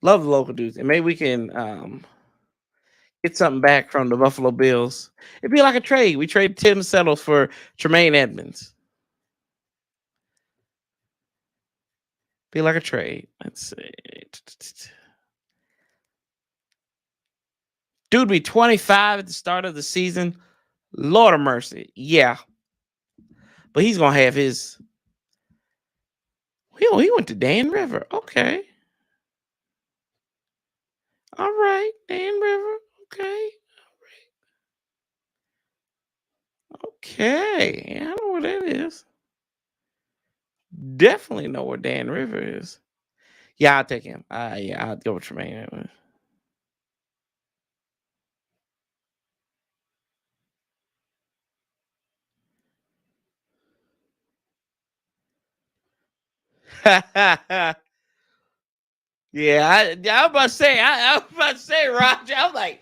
S1: Love the local dudes, and maybe we can get something back from the Buffalo Bills. It'd be like a trade. We trade Tim Settle for Tremaine Edmonds. Be like a trade. Let's see. Dude be 25 at the start of the season. Lord of mercy. Yeah. But he's going to have his. He went to Dan River. Okay. All right. Dan River. Okay. Okay. I know where that is. Definitely know where Dan River is. Yeah, I'll take him. Yeah, I'll go with Tremaine. Yeah, I was about to say, Roger. I was like,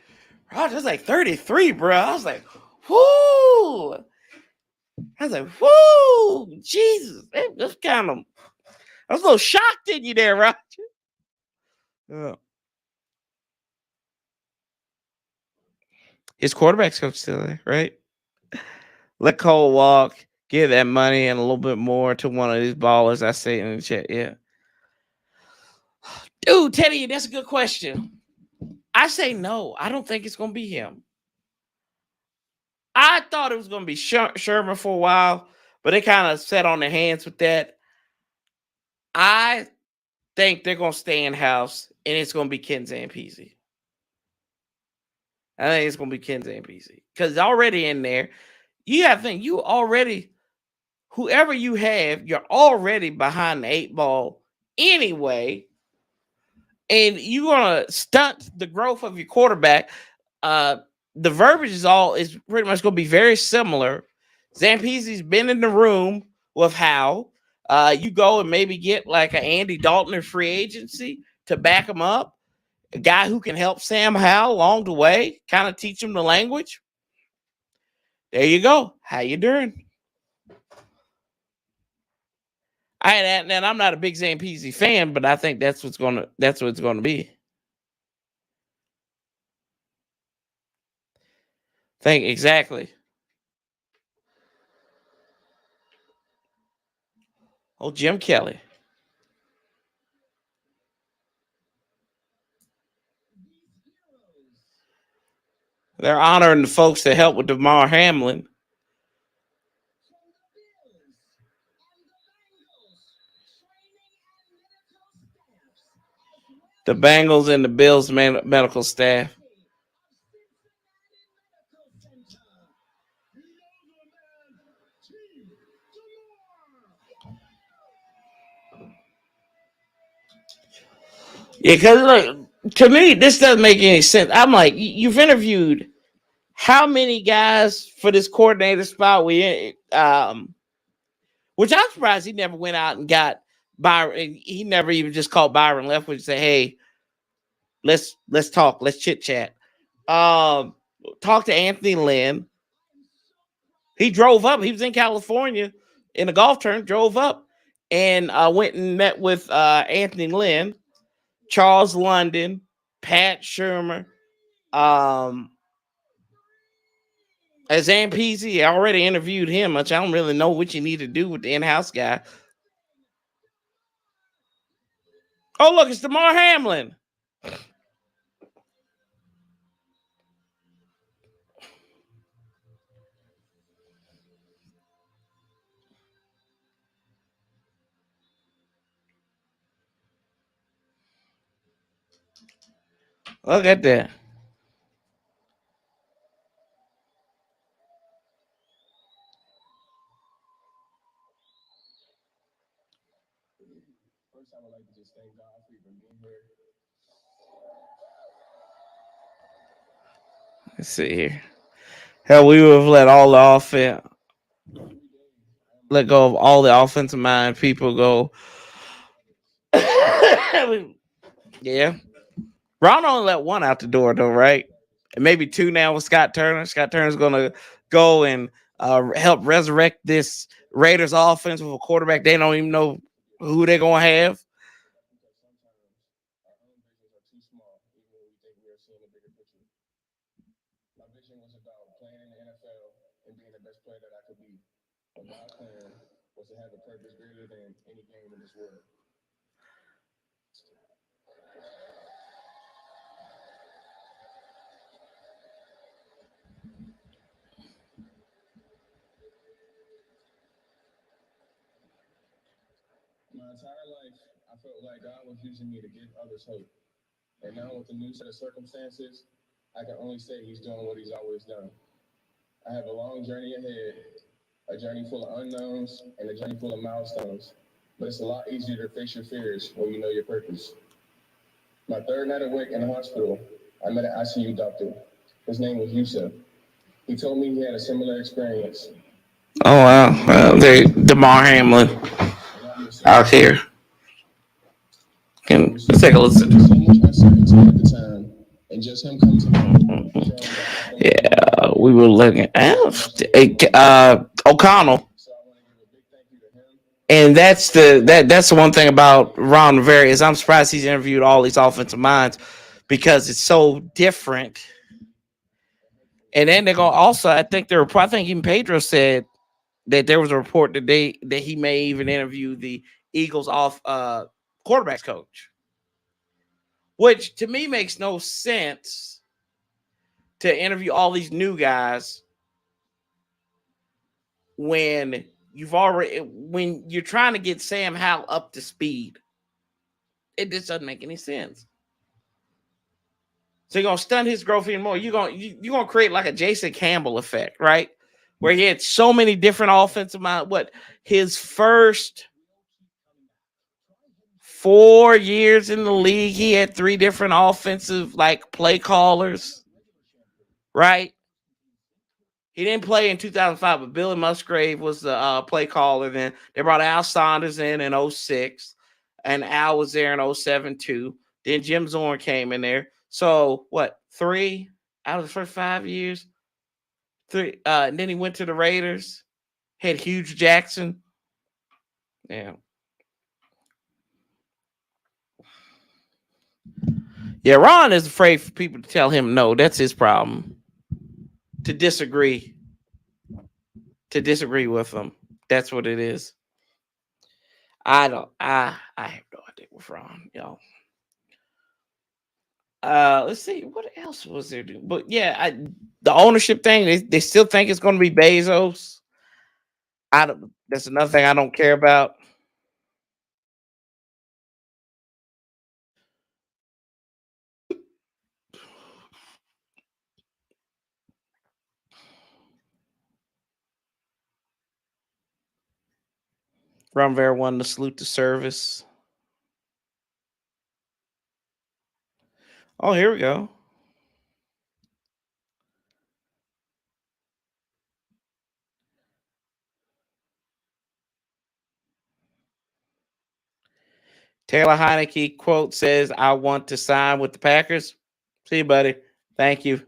S1: Roger's like 33, bro. I was like, whoo. I was like, whoo, Jesus. That's kind of, I was a little shocked in you there, Roger. Yeah. His quarterback's coach still there, right? Let Cole walk, give that money and a little bit more to one of these ballers. I say in the chat, yeah. Dude, Teddy, that's a good question. I say no. I don't think it's going to be him. I thought it was going to be Sherman for a while, but they kind of sat on their hands with that. I think they're going to stay in-house, and it's going to be Ken Zampese. I think it's going to be Ken Zampese because already in there, you have to think, you already, whoever you have, you're already behind the 8 ball anyway, and you're going to stunt the growth of your quarterback. The verbiage is pretty much going to be very similar. Zampese's been in the room with Hal. You go and maybe get like an Andy Dalton in free agency to back him up. A guy who can help Sam Howell along the way, kind of teach him the language. There you go. How you doing? And I'm not a big Zampese fan, but I think that's what it's gonna be. Think exactly. Oh, Jim Kelly. They're honoring the folks that helped with Damar Hamlin. The Bengals and the Bills medical staff. Yeah, because look, to me, this doesn't make any sense. I'm like, you've interviewed how many guys for this coordinator spot? Which I'm surprised he never went out and got Byron. He never even just called Byron Leftwich and say, "Hey, let's talk, let's chit chat." Talk to Anthony Lynn. He drove up. He was in California in a golf tournament. Drove up and went and met with Anthony Lynn, Charles London, Pat Shermer. As Zampese, I already interviewed him, which I don't really know what you need to do with the in-house guy. Oh, look, it's Damar Hamlin. Look at that.
S2: First, I would like to just thank God for even being here.
S1: Let's see here. Hell, we would have let go of all the offensive mind people go. Yeah. Ron only let one out the door, though, right? And maybe 2 now with Scott Turner. Scott Turner's going to go and help resurrect this Raiders offense with a quarterback they don't even know who they're going to have.
S2: My vision was about playing in the NFL and being the best player that I could be. But my plan was to have a purpose greater than any game in this world. My entire life, I felt like God was using me to give others hope. And now with the new set of circumstances, I can only say he's doing what he's always done. I have a long journey ahead, a journey full of unknowns and a journey full of milestones. But it's a lot easier to face your fears when you know your purpose. My 3rd night awake in the hospital, I met an ICU doctor. His name was Yusuf. He told me he had a similar experience.
S1: Oh, wow. Damar Hamlin out here. Let's take a listen.
S3: So much uncertainty at the time, and just him coming to mind.
S1: Yeah, we were looking at O'Connell. And that's the one thing about Ron Rivera is I'm surprised he's interviewed all these offensive minds because it's so different. And then they're going to also, I think even Pedro said that there was a report today that he may even interview the Eagles quarterbacks coach, which to me makes no sense to interview all these new guys when you're trying to get Sam Howell up to speed. It just doesn't make any sense. So you're gonna stun his growth even more. You're gonna create like a Jason Campbell effect, right? Where he had so many different offensive minds. What his first 4 years in the league, he had 3 different offensive play callers, right? He didn't play in 2005, but Billy Musgrave was the play caller. Then they brought Al Saunders in 06, and Al was there in 07 too. Then Jim Zorn came in there. So what? 3 out of the first 5 years. 3. And then he went to the Raiders. Had Hugh Jackson. Yeah. Yeah, Ron is afraid for people to tell him no. That's his problem. To disagree with them. That's what it is. I have no idea what's wrong, y'all. Let's see what else was there. But yeah, the ownership thing, they still think it's going to be Bezos. That's another thing I don't care about. Ron Rivera wanted to salute the service. Oh, here we go. Taylor Heineke quote says, "I want to sign with the Packers." See you, buddy. Thank you.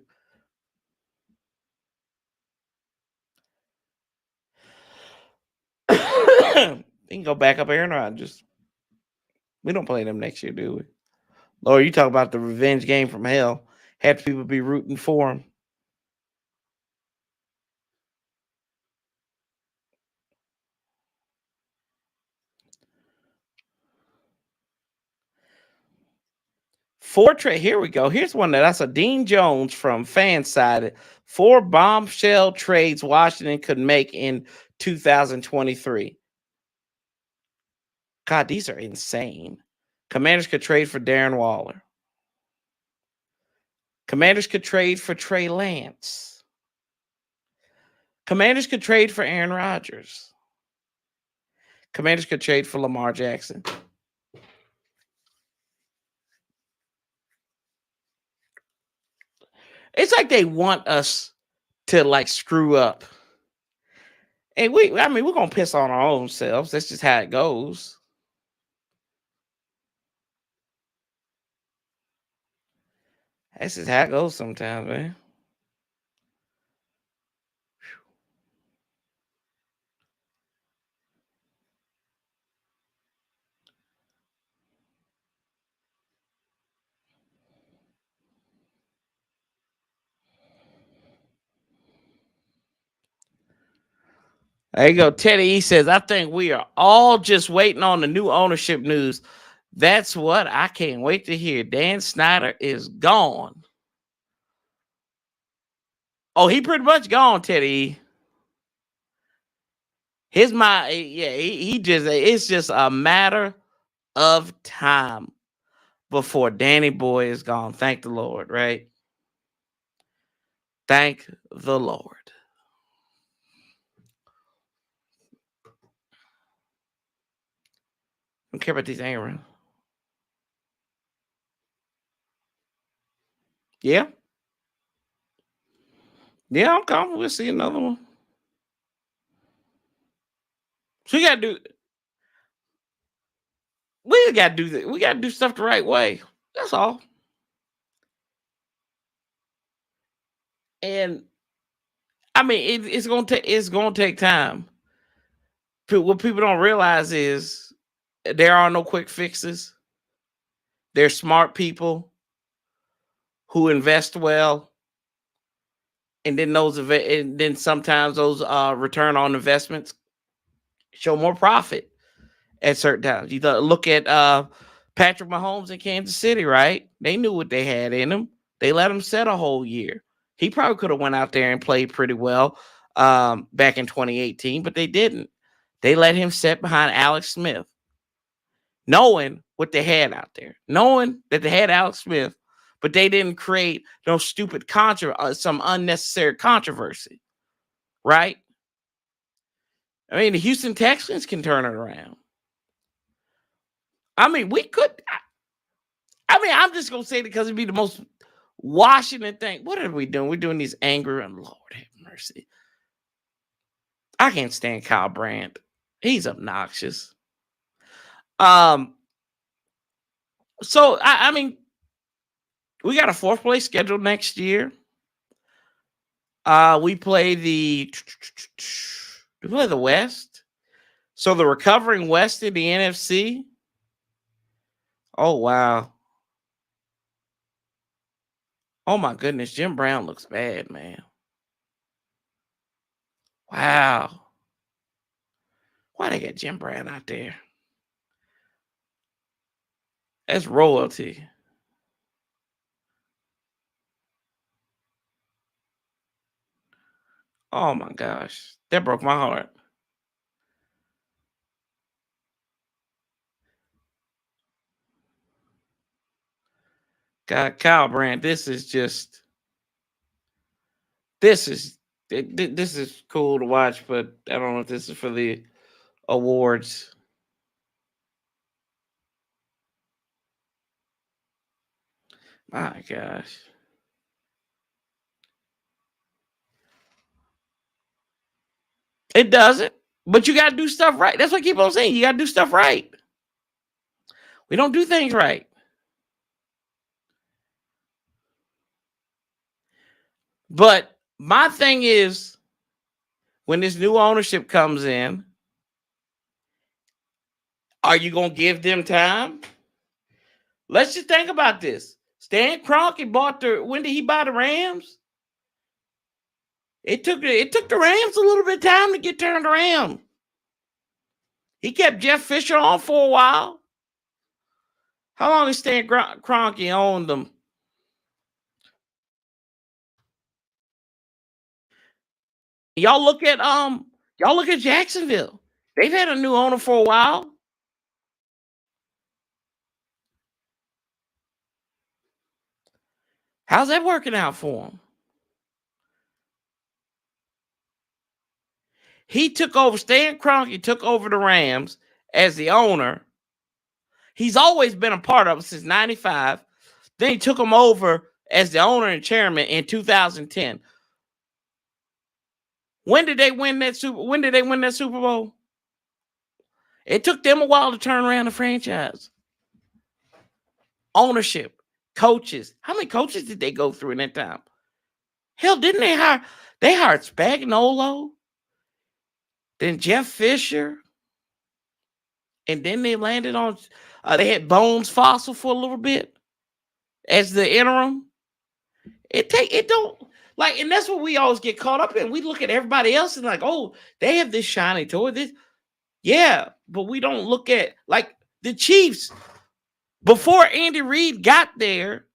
S1: He can go back up Aaron Rodgers. We don't play them next year, do we? Lord, you talk about the revenge game from hell. Have people be rooting for him. Here we go. Here's one that's a Dean Jones from Fansided. 4 bombshell trades Washington could make in 2023. God, these are insane. Commanders could trade for Darren Waller. Commanders could trade for Trey Lance. Commanders could trade for Aaron Rodgers. Commanders could trade for Lamar Jackson. It's like they want us to screw up. And we're going to piss on our own selves. That's just how it goes. That's just how it goes sometimes, man. There you go. Teddy E says, "I think we are all just waiting on the new ownership news. That's what I can't wait to hear. Dan Snyder is gone." Oh, he pretty much gone, Teddy E. It's just a matter of time before Danny Boy is gone. Thank the Lord, right? Thank the Lord. I don't care about these Aaron. Yeah. Yeah, I'm confident we'll see another one. So you got to do. We got to do. We got to do stuff the right way. That's all. And I mean, it's gonna take. It's gonna take time. What people don't realize is there are no quick fixes. There's smart people who invest well, and then sometimes those return on investments show more profit at certain times. You look at Patrick Mahomes in Kansas City, right? They knew what they had in him. They let him set a whole year. He probably could have went out there and played pretty well back in 2018, but they didn't. They let him sit behind Alex Smith, knowing what they had out there, knowing that they had Alex Smith, but they didn't create no stupid some unnecessary controversy, right? I mean, the Houston Texans can turn it around. I mean, we could. I'm just gonna say it because it'd be the most Washington thing. What are we doing? We're doing these angry and Lord have mercy. I can't stand Kyle Brandt. He's obnoxious. So I mean, we got a 4th place schedule next year. We play the West. So the recovering West in the NFC. Oh wow. Oh my goodness, Jim Brown looks bad, man. Wow. Why they got Jim Brown out there? That's royalty. Oh my gosh. That broke my heart. God, Kyle Brandt, this is cool to watch, but I don't know if this is for the awards. My gosh. It doesn't, but you got to do stuff right. That's what I keep on saying. You got to do stuff right. We don't do things right. But my thing is, when this new ownership comes in, are you going to give them time? Let's just think about this. Stan Kroenke when did he buy the Rams? It took the Rams a little bit of time to get turned around. He kept Jeff Fisher on for a while. How long did Stan Kroenke own them? Y'all look at Jacksonville. They've had a new owner for a while. How's that working out for him? Stan Kroenke took over the Rams as the owner. He's always been a part of it since 95. Then he took him over as the owner and chairman in 2010. When did they win that Super Bowl? It took them a while to turn around the franchise. Ownership, coaches. How many coaches did they go through in that time? Hell, didn't they hire? They hired Spagnuolo, then Jeff Fisher, and then they landed on. They had Bones Fossil for a little bit as the interim. It don't like, and that's what we always get caught up in. We look at everybody else and like, oh, they have this shiny toy. This, yeah, but we don't look at like the Chiefs. Before Andy Reid got there,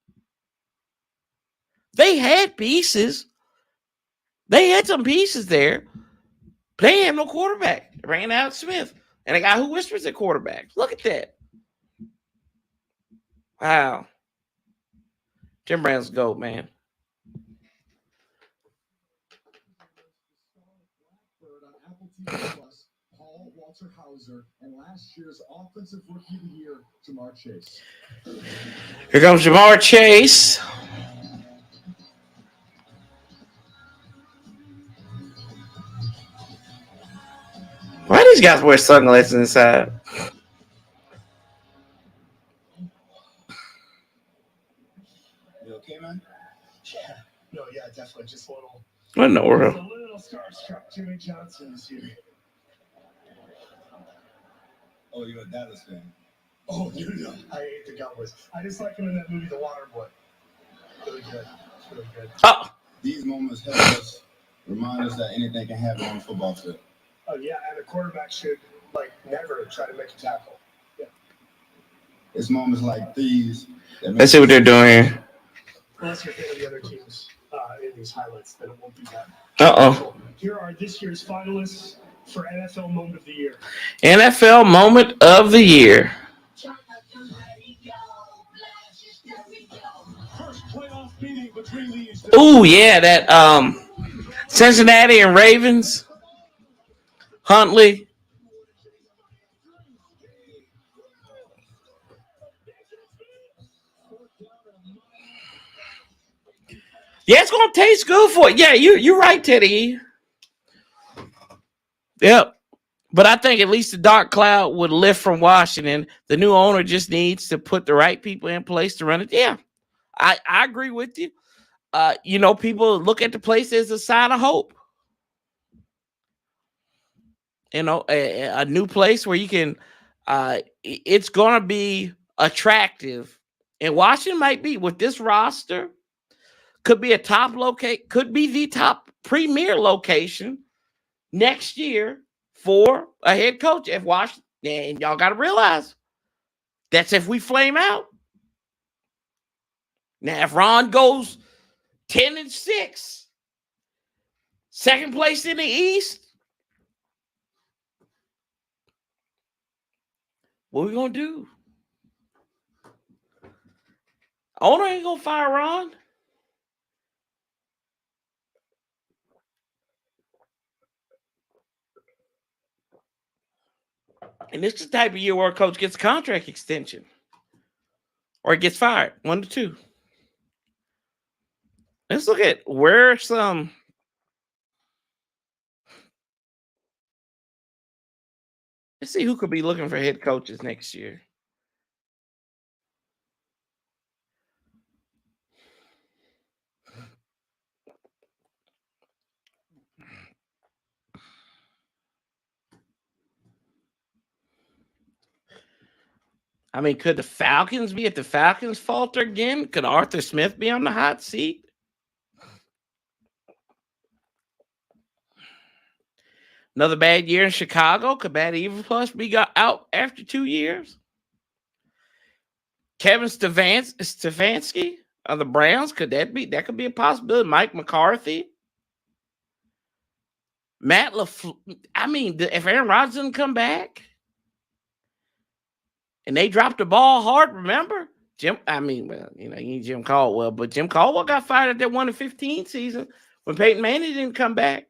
S1: they had pieces. They had some pieces there. But they had no quarterback. They ran out Smith. And a guy who whispers at quarterback. Look at that. Wow. Jim Brown's the GOAT, man.
S3: Paul Walter Hauser and last year's offensive rookie of the year, Jamar Chase.
S1: Here comes Jamar Chase. Why do these guys wear sunglasses inside? What in the
S3: A
S1: world?
S3: little starstruck Jimmy Johnson this year.
S2: Oh, you're a Dallas fan.
S3: Oh, you know, I hate the Cowboys. I just like him in that movie, The Water Boy. Really good. It's really good.
S1: Oh,
S2: These moments help us remind us that anything can happen on the football field.
S3: Oh, yeah, and a quarterback should, never try to make a tackle. Yeah.
S2: It's moments like these that make
S1: let's see what they're doing here.
S3: Unless you're hitting the other teams in these highlights, then it won't be that.
S1: Uh-oh.
S3: Here are this year's finalists for NFL Moment of the Year.
S1: NFL Moment of the Year.
S3: First playoff meeting between these.
S1: Ooh, yeah, that Cincinnati and Ravens. Huntley. Yeah, it's gonna taste good for it. Yeah, you're right, Teddy. Yep. But I think at least the dark cloud would lift from Washington. The new owner just needs to put the right people in place to run it. Yeah, I agree with you. People look at the place as a sign of hope. A new place where you can, it's going to be attractive. And Washington might be, with this roster, could be a top location, could be the top premier location next year for a head coach. If Washington, and y'all got to realize, that's if we flame out. Now, if Ron goes 10-6, second place in the East, what we gonna do? Owner ain't gonna fire Ron. And this is the type of year where a coach gets a contract extension or he gets fired. 1 to 2. Let's look at where some. Let's see who could be looking for head coaches next year. I mean, could the Falcons be? If the Falcons falter again, could Arthur Smith be on the hot seat? Another bad year in Chicago. Could Bad Evil Plus be out after 2 years? Kevin Stefanski of the Browns. That could be a possibility. Mike McCarthy. Matt LaFleur. I mean, if Aaron Rodgers doesn't come back and they dropped the ball hard, remember? You need Jim Caldwell, but Jim Caldwell got fired at that 1-15 season when Peyton Manning didn't come back.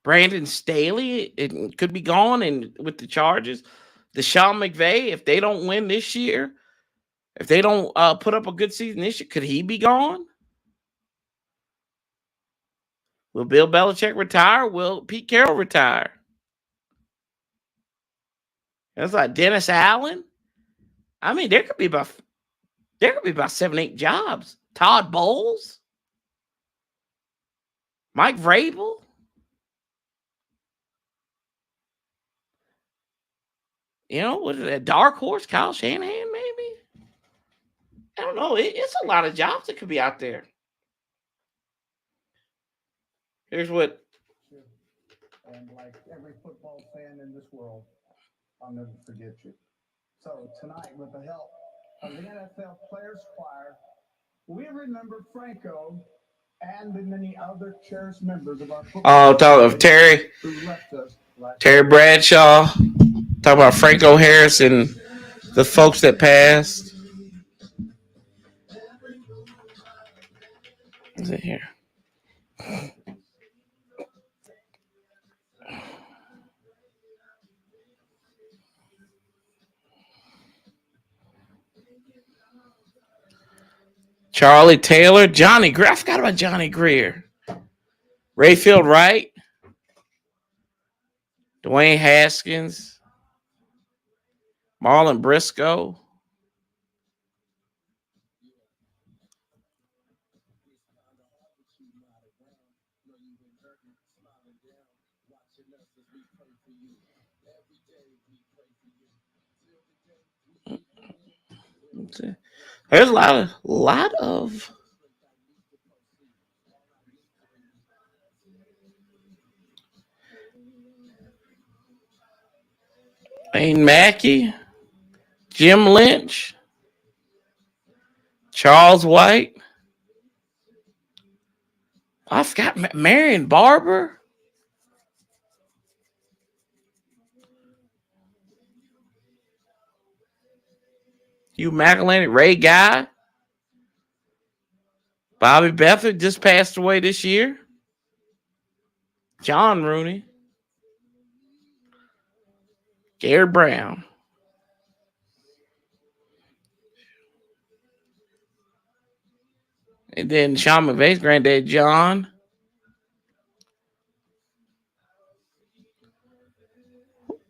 S1: Brandon Staley, it could be gone, and with the Chargers. Deshaun McVay, if they don't win this year, if they don't put up a good season this year, could he be gone? Will Bill Belichick retire? Will Pete Carroll retire? It's like Dennis Allen. I mean, there could be about 7-8 jobs. Todd Bowles, Mike Vrabel. What is that? Dark horse, Kyle Shanahan, maybe? I don't know. It's a lot of jobs that could be out there. Here's what.
S9: And like every football fan in this world, I'll never forget you. So tonight, with the help of the NFL Players Choir, we remember Franco and the many other cherished members of our football
S1: Talk of Terry.
S9: Who left us
S1: Terry Bradshaw. Talk about Franco Harris and the folks that passed. What's it here? Charlie Taylor, Johnny Greer. I forgot about Johnny Greer. Rayfield Wright, Dwayne Haskins, Marlon Briscoe. There's a lot of Wayne Mackey, Jim Lynch, Charles White. I forgot Marion Barber. Hugh McElhaney, Ray Guy. Bobby Beathard just passed away this year. John Rooney. Garrett Brown. And then Sean McVay's granddad, John.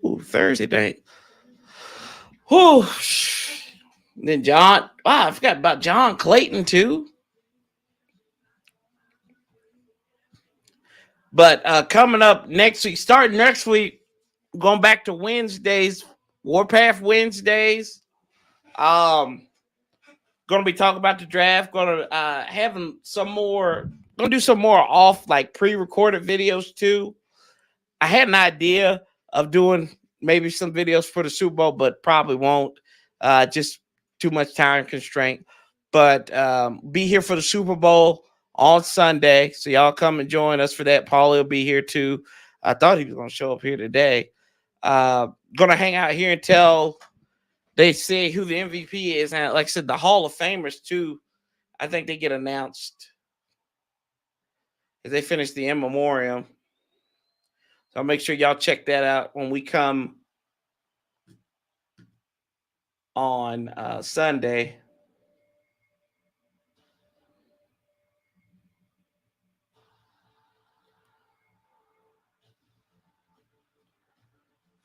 S1: Ooh, Thursday night. Ooh. Then John. Wow, I forgot about John Clayton, too. But coming up next week, starting next week, going back to Wednesdays, Warpath Wednesdays. Going to be talking about the draft. Going to having some more. Going to do some more off like pre-recorded videos too. I had an idea of doing maybe some videos for the Super Bowl, but probably won't. Just too much time constraint. But be here for the Super Bowl on Sunday. So y'all come and join us for that. Paulie will be here too. I thought he was going to show up here today. Going to hang out here until they say who the MVP is. And like I said, the Hall of Famers too, I think they get announced as they finish the in memoriam. So I'll make sure y'all check that out when we come on Sunday.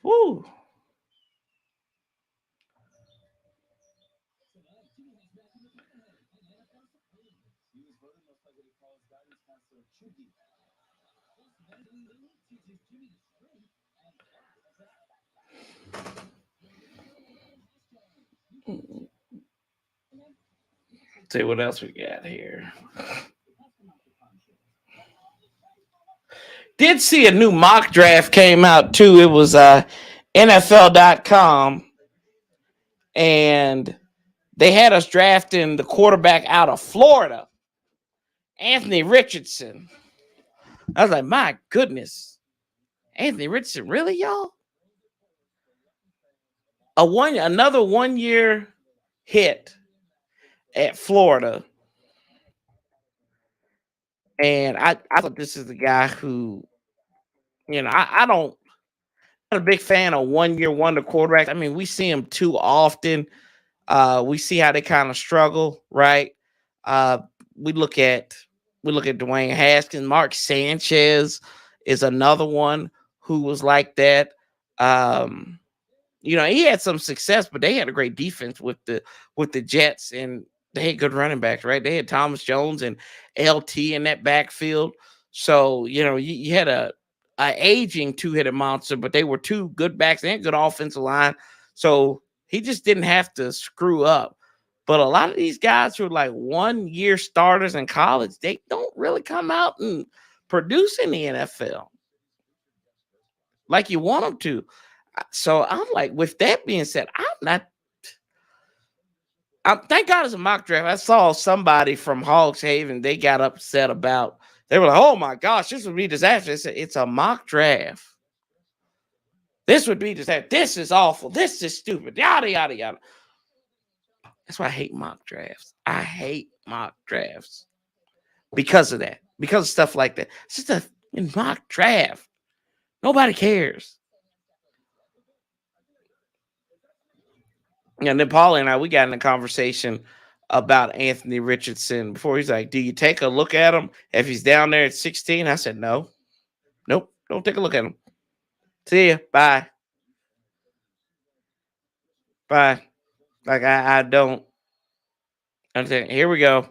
S1: Woo. See what else we got here. Did see a new mock draft came out too. It was NFL.com. And they had us drafting the quarterback out of Florida, Anthony Richardson. I was like, my goodness. Anthony Richardson, really, y'all? Another 1 year hit at Florida. And I thought this is the guy who, I'm not a big fan of 1 year wonder quarterbacks. I mean, we see him too often. We see how they kind of struggle, right? We look at Dwayne Haskins. Mark Sanchez is another one who was like that. He had some success, but they had a great defense with the Jets, and they had good running backs, right? They had Thomas Jones and LT in that backfield. So, you had a aging two-headed monster, but they were two good backs and good offensive line. So he just didn't have to screw up. But a lot of these guys who are like 1 year starters in college, they don't really come out and produce in the NFL like you want them to. So I'm like, with that being said, thank God it's a mock draft. I saw somebody from Hogs Haven, they got upset about, they were like, oh my gosh, this would be disaster. It's a mock draft. This would be disaster. This is awful. This is stupid. Yada, yada, yada. That's why I hate mock drafts. I hate mock drafts because of that. Because of stuff like that. It's just a mock draft. Nobody cares. And then Paul and I, we got in a conversation about Anthony Richardson before. He's like, do you take a look at him if he's down there at 16? I said, no. Nope. Don't take a look at him. See ya. Bye. Bye. Like, I don't. I'm saying, here we go.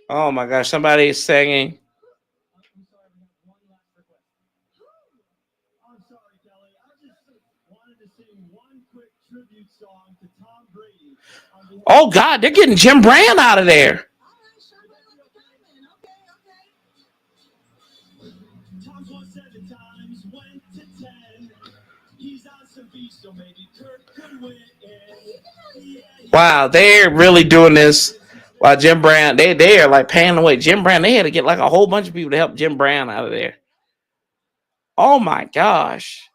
S1: Oh my gosh, somebody is singing.
S2: I'm sorry, Kelly. I just wanted to sing one quick tribute song to Tom Brady.
S1: Oh God, they're getting Jim Brown out of there.
S2: Tom's won 7 times, went to 10. He's on some beef, so maybe Kirk could win.
S1: Wow, they're really doing this. While Jim Brown, they are like paying away. Jim Brown, they had to get like a whole bunch of people to help Jim Brown out of there. Oh my gosh.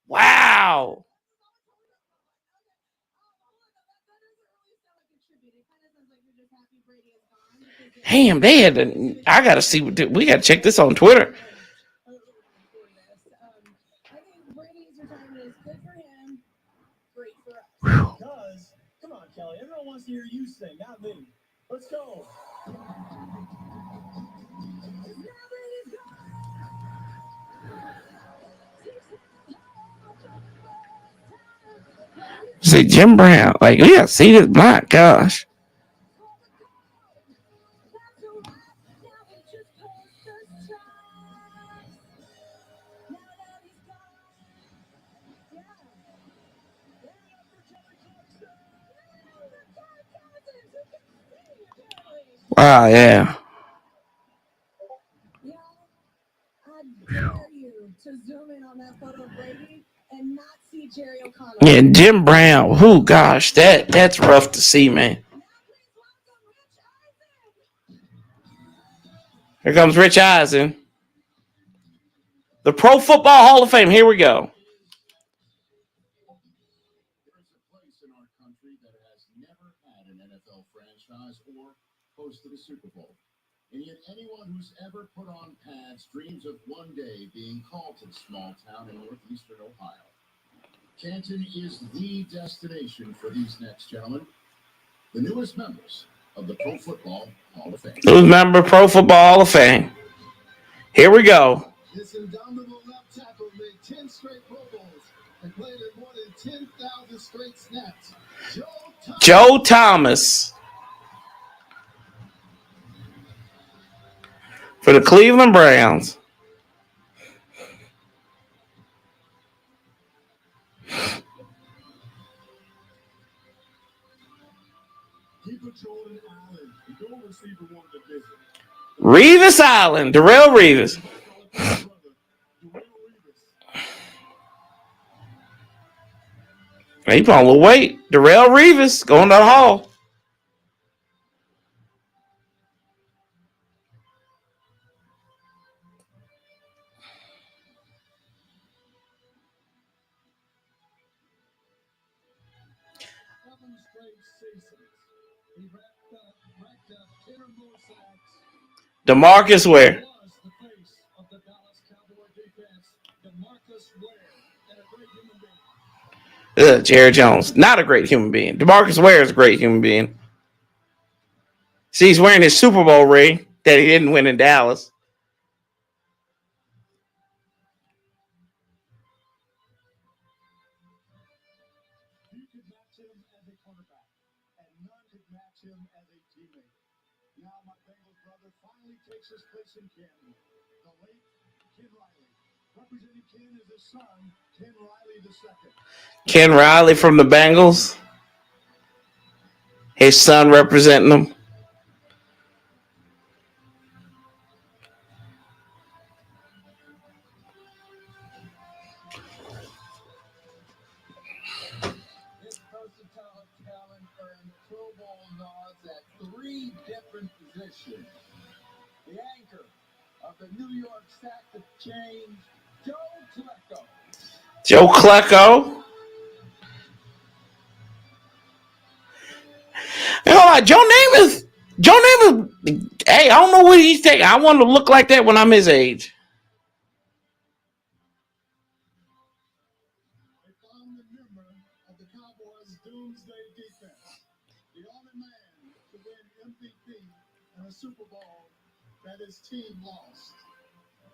S1: Wow. Damn, they had to. I gotta see. We gotta check this on Twitter.
S2: Because, come on, Kelly. Everyone wants to hear you sing, not me. Let's go.
S1: See Jim Brown, like we gotta see this. My gosh. Wow, yeah. Yeah, Jim Brown. Who, gosh, that's rough to see, man. Here comes Rich Eisen. The Pro Football Hall of Fame. Here we go.
S2: There's a place in our country that has never had an NFL franchise or hosted a Super Bowl. And yet anyone who's ever put on pads dreams of one day being called to the small town in northeastern Ohio. Canton is the destination for these next gentlemen, the newest members of the Pro Football Hall of Fame.
S1: Newest member of Pro Football Hall of Fame. Here we go.
S2: This indomitable left tackle made 10 straight Pro Bowls and played in more than 10,000 straight snaps.
S1: Joe Thomas. For the Cleveland Browns. Revis Island. Darrell Revis. He put on a little weight. Darrell Revis going to the Hall. DeMarcus Ware. Jerry Jones. Not a great human being. DeMarcus Ware is a great human being. See, he's wearing his Super Bowl ring that he didn't win in Dallas.
S2: You could match him as a quarterback, and none could match him as a teammate. Now my Bengals brother finally takes his place in Canton. The late Ken Riley. Representing Ken is his son, Ken Riley II.
S1: Ken Riley from the Bengals. His son representing them.
S2: This versatile talent earned Pro Bowl nods at 3 different positions. The anchor of the New York Sack of Change, Joe Klecko.
S1: Joe Klecko. You know, Joe Namath. Hey, I don't know what he's taking. I want to look like that when I'm his age.
S2: A founding member of the Cowboys' doomsday defense. The only man to win MVP and a Super Bowl that his team lost.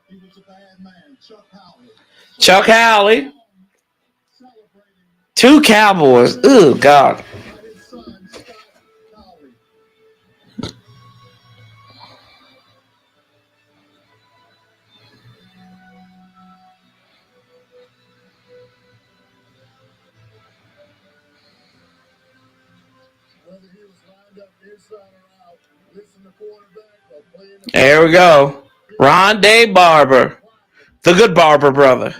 S2: He was a bad man, Chuck Howley.
S1: Chuck Howley. 2 Cowboys. Oh, God. There we go. Rondé Barber. The good Barber brother.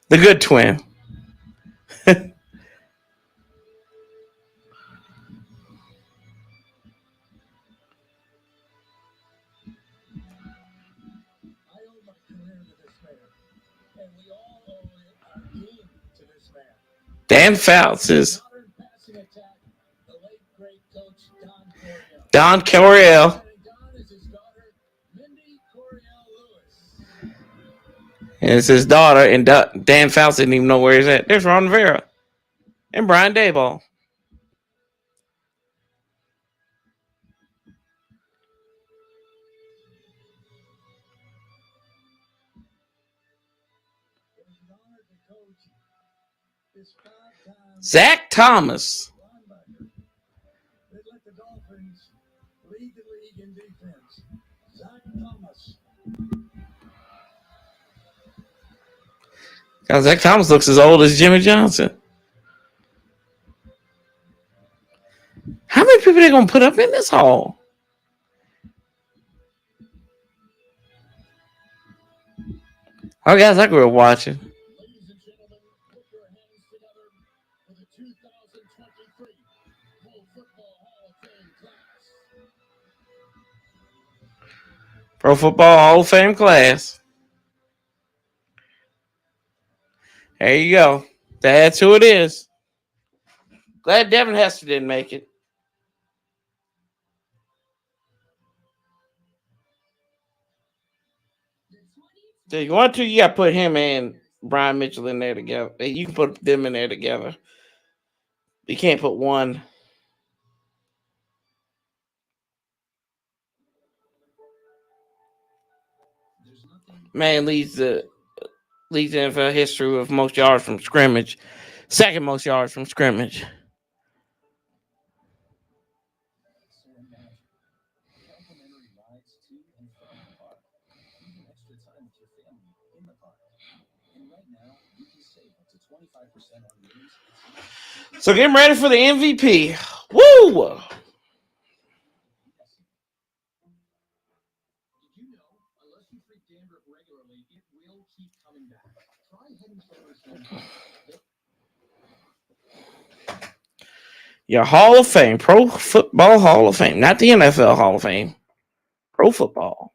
S1: The good twin. Dan Fouts is Don Coryell. And it's his daughter, and Dan Fouts didn't even know where he's at. There's Ron Rivera and Brian Daboll. Zach Thomas.
S9: They let the Dolphins lead the league in defense. Zach Thomas.
S1: Zach Thomas looks as old as Jimmy Johnson. How many people are they going to put up in this hall? Oh, guys, I grew up watching.
S3: Ladies and gentlemen, put your hands together for the 2023 Pro Football Hall of Fame class.
S1: Pro Football Hall of Fame class. There you go. That's who it is. Glad Devin Hester didn't make it. So you want to, you got to put him and Brian Mitchell in there together. You can put them in there together. You can't put one. Man leads the NFL history with most yards from scrimmage. Second most yards from scrimmage. So getting ready for the MVP. Woo! Your Hall of Fame, Pro Football Hall of Fame, not the NFL Hall of Fame, Pro Football.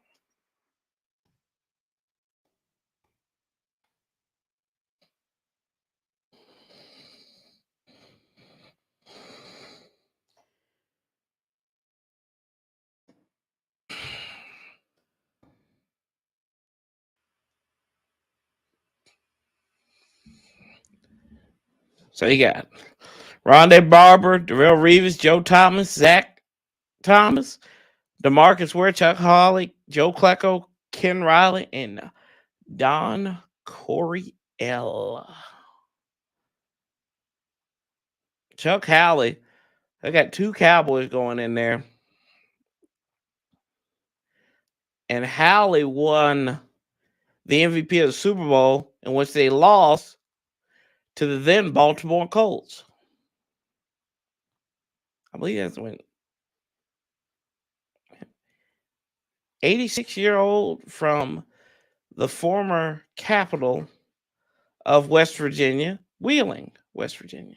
S1: So you got Rondé Barber, Darrell Reeves, Joe Thomas, Zach Thomas, DeMarcus Ware, Chuck Hawley, Joe Klecko, Ken Riley, and Don Coryell. Chuck Howley. I got two Cowboys going in there. And Howley won the MVP of the Super Bowl, in which they lost to the then Baltimore Colts. I believe that's when 86-year-old from the former capital of West Virginia, Wheeling, West Virginia.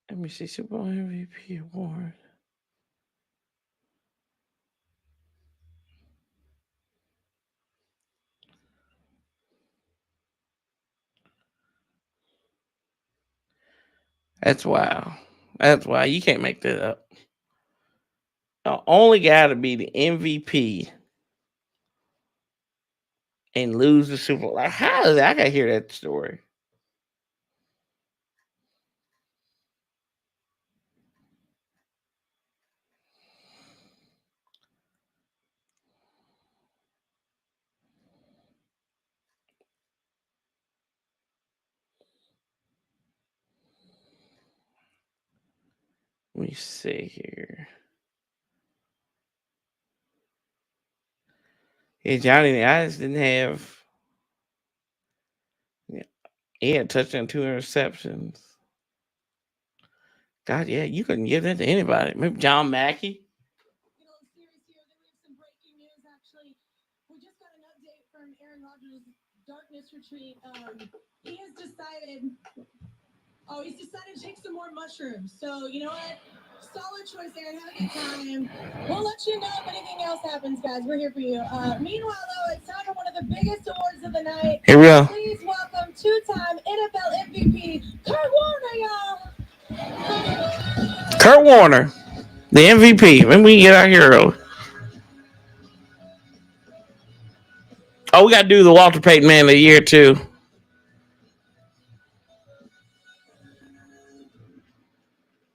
S1: Let me see, Super Bowl MVP award. That's wow. That's why you can't make that up. The only guy to be the MVP and lose the Super Bowl. Like, how is that? I gotta hear that story. me see here. Yeah, Johnny Eyes didn't have. Yeah, he had touchdown, 2 interceptions. God, yeah, you couldn't give that to anybody. Maybe John Mackey.
S6: Series here. Then we have some breaking news. Actually, we just got an update from Aaron Rodgers' darkness retreat. He has decided. Oh, he's decided to take some more mushrooms. So you know what? Solid choice, Aaron. Have a good time. We'll let you know if anything else happens, guys. We're here for you. Meanwhile, though, it's time for one of the biggest awards of the night.
S1: Here we go.
S6: Please welcome two-time NFL MVP Kurt Warner, y'all.
S1: Kurt Warner, the MVP. When we get our hero. Oh, we got to do the Walter Payton Man of the Year, too.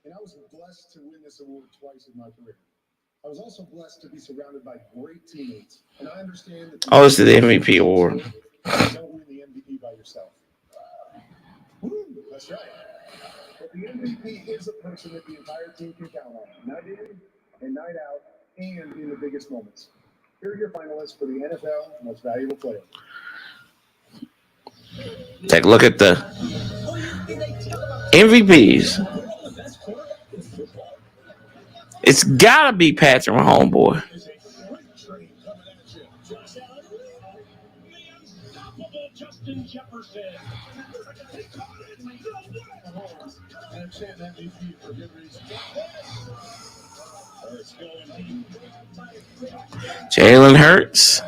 S3: And I was blessed to win this award twice in my career. I was also blessed to be surrounded by great teammates. And I understand that.
S1: Oh, this is the MVP award.
S3: You don't win the MVP by yourself. Woo, that's right. But the MVP is a person that the entire team can count on, night in and night out, and in the biggest moments. Here are your finalists for the NFL Most Valuable Player.
S1: Take a look at the MVPs. It's got to be Patrick Mahomes, boy.
S2: Justin Jefferson. MVP for good reason.
S1: Jalen Hurts.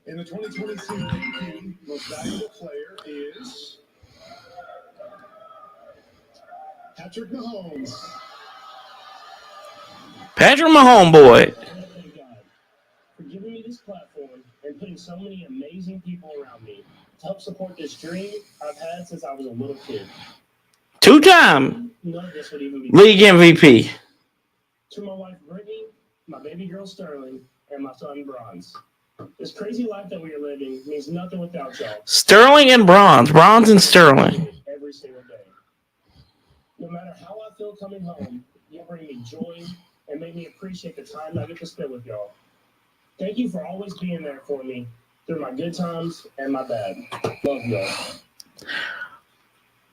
S3: In the 2022 MVP, Most Valuable Player is Patrick Mahomes.
S1: Patrick Mahomes, boy.
S10: For giving me this platform and putting so many amazing people around me to help support this dream I've had since I was a little kid.
S1: 2-time
S10: None of this would even be
S1: league MVP.
S10: To my wife Brittany, my baby girl Sterling, and my son Bronze. This crazy life that we are living means nothing without y'all.
S1: Sterling and Bronze. Bronze and Sterling.
S10: Every single day. No matter how I feel coming home, you bring me joy and make me appreciate the time I get to spend with y'all. Thank you for always being there for me through my good times and my bad. Love y'all.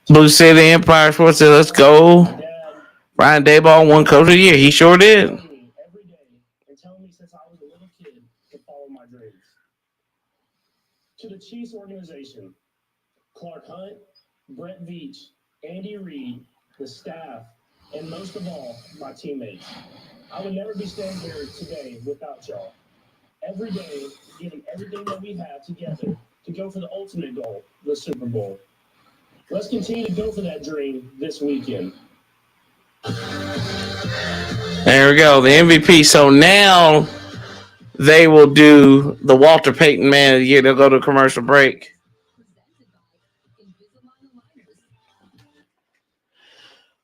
S1: Blue City Empire Sports said, let's go. Ryan Dayball won Coach of the Year. He sure did.
S10: Every day and telling me since I was a little kid to follow my dreams. To the Chiefs organization, Clark Hunt, Brett Veach, Andy Reid, the staff, and most of all, my teammates. I would never be standing here today without y'all. Every day, giving everything that we have together to go for the ultimate goal, the Super Bowl. Let's continue to go for that dream this weekend.
S1: There we go, the MVP. So now they will do the Walter Payton Man of the Year. They'll go to a commercial break.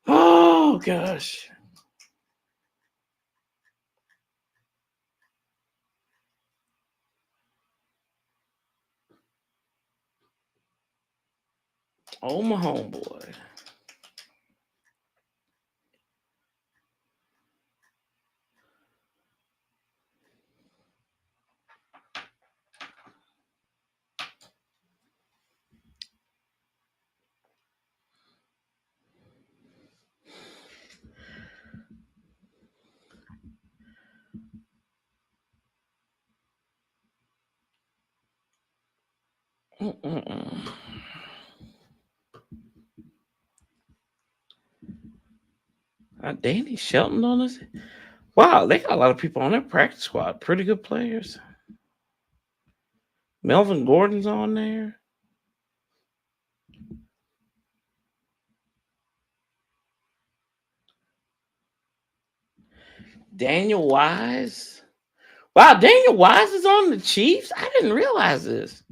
S1: Oh, gosh. Oh, my homeboy. Danny Shelton on this. Wow, they got a lot of people on their practice squad. Pretty good players. Melvin Gordon's on there. Daniel Wise. Wow, Daniel Wise is on the Chiefs? I didn't realize this.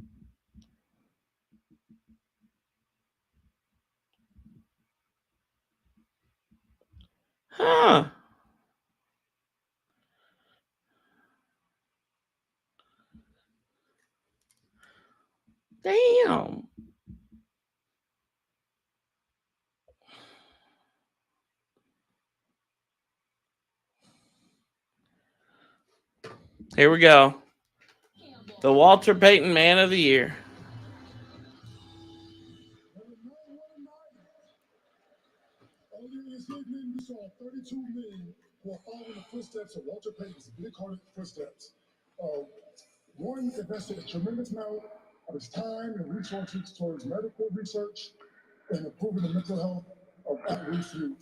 S1: Huh. Damn. Here we go. The Walter Payton Man of the Year.
S3: Earlier this evening, we saw 32 men who are following the footsteps of Walter Payton's big-hearted footsteps. One invested a tremendous amount of his time and resources towards medical research and improving the mental health of at-risk youth.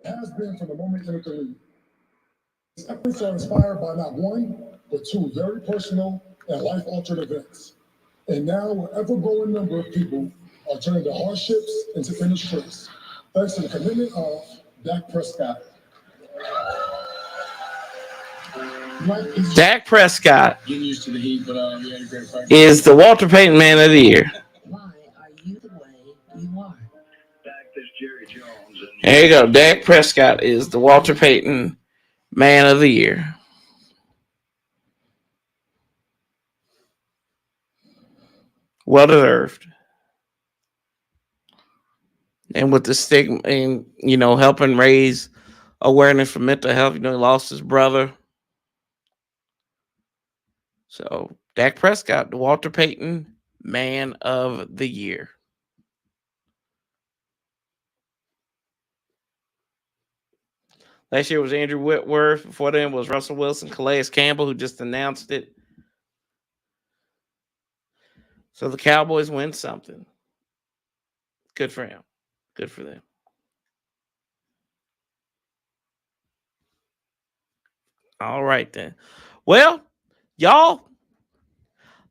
S3: It has been from the moment he entered the league. His efforts are inspired by not one, but two very personal and life-altering events. And now, an ever-growing number of people are turning their hardships into inner strengths, thanks to the commitment of Dak Prescott.
S1: Dak Prescott
S10: Getting used to the heat, but we had a great practice.
S1: is the Walter Payton Man of the Year.
S8: Why are you the way you are?
S1: There you go. Dak Prescott is the Walter Payton Man of the Year. Well deserved. And with the stigma and, helping raise awareness for mental health, he lost his brother. So, Dak Prescott, the Walter Payton Man of the Year. Last year was Andrew Whitworth. Before then was Russell Wilson, Calais Campbell, who just announced it. So the Cowboys win something. Good for him. Good for them. All right, then. Well, y'all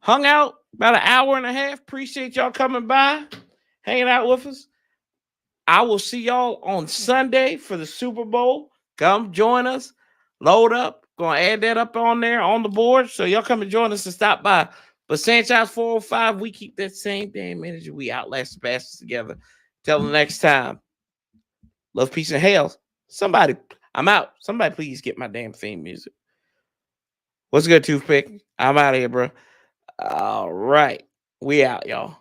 S1: hung out about an hour and a half. Appreciate y'all coming by, hanging out with us. I will see y'all on Sunday for the Super Bowl. Come join us. Load up. Going to add that up on there on the board. So y'all come and join us and stop by. But Sanchez 405, we keep that same damn energy. We outlast the bastards together. Till the next time. Love, peace, and hell. Somebody, I'm out. Somebody please get my damn theme music. What's good, Toothpick? I'm out of here, bro. All right. We out, y'all.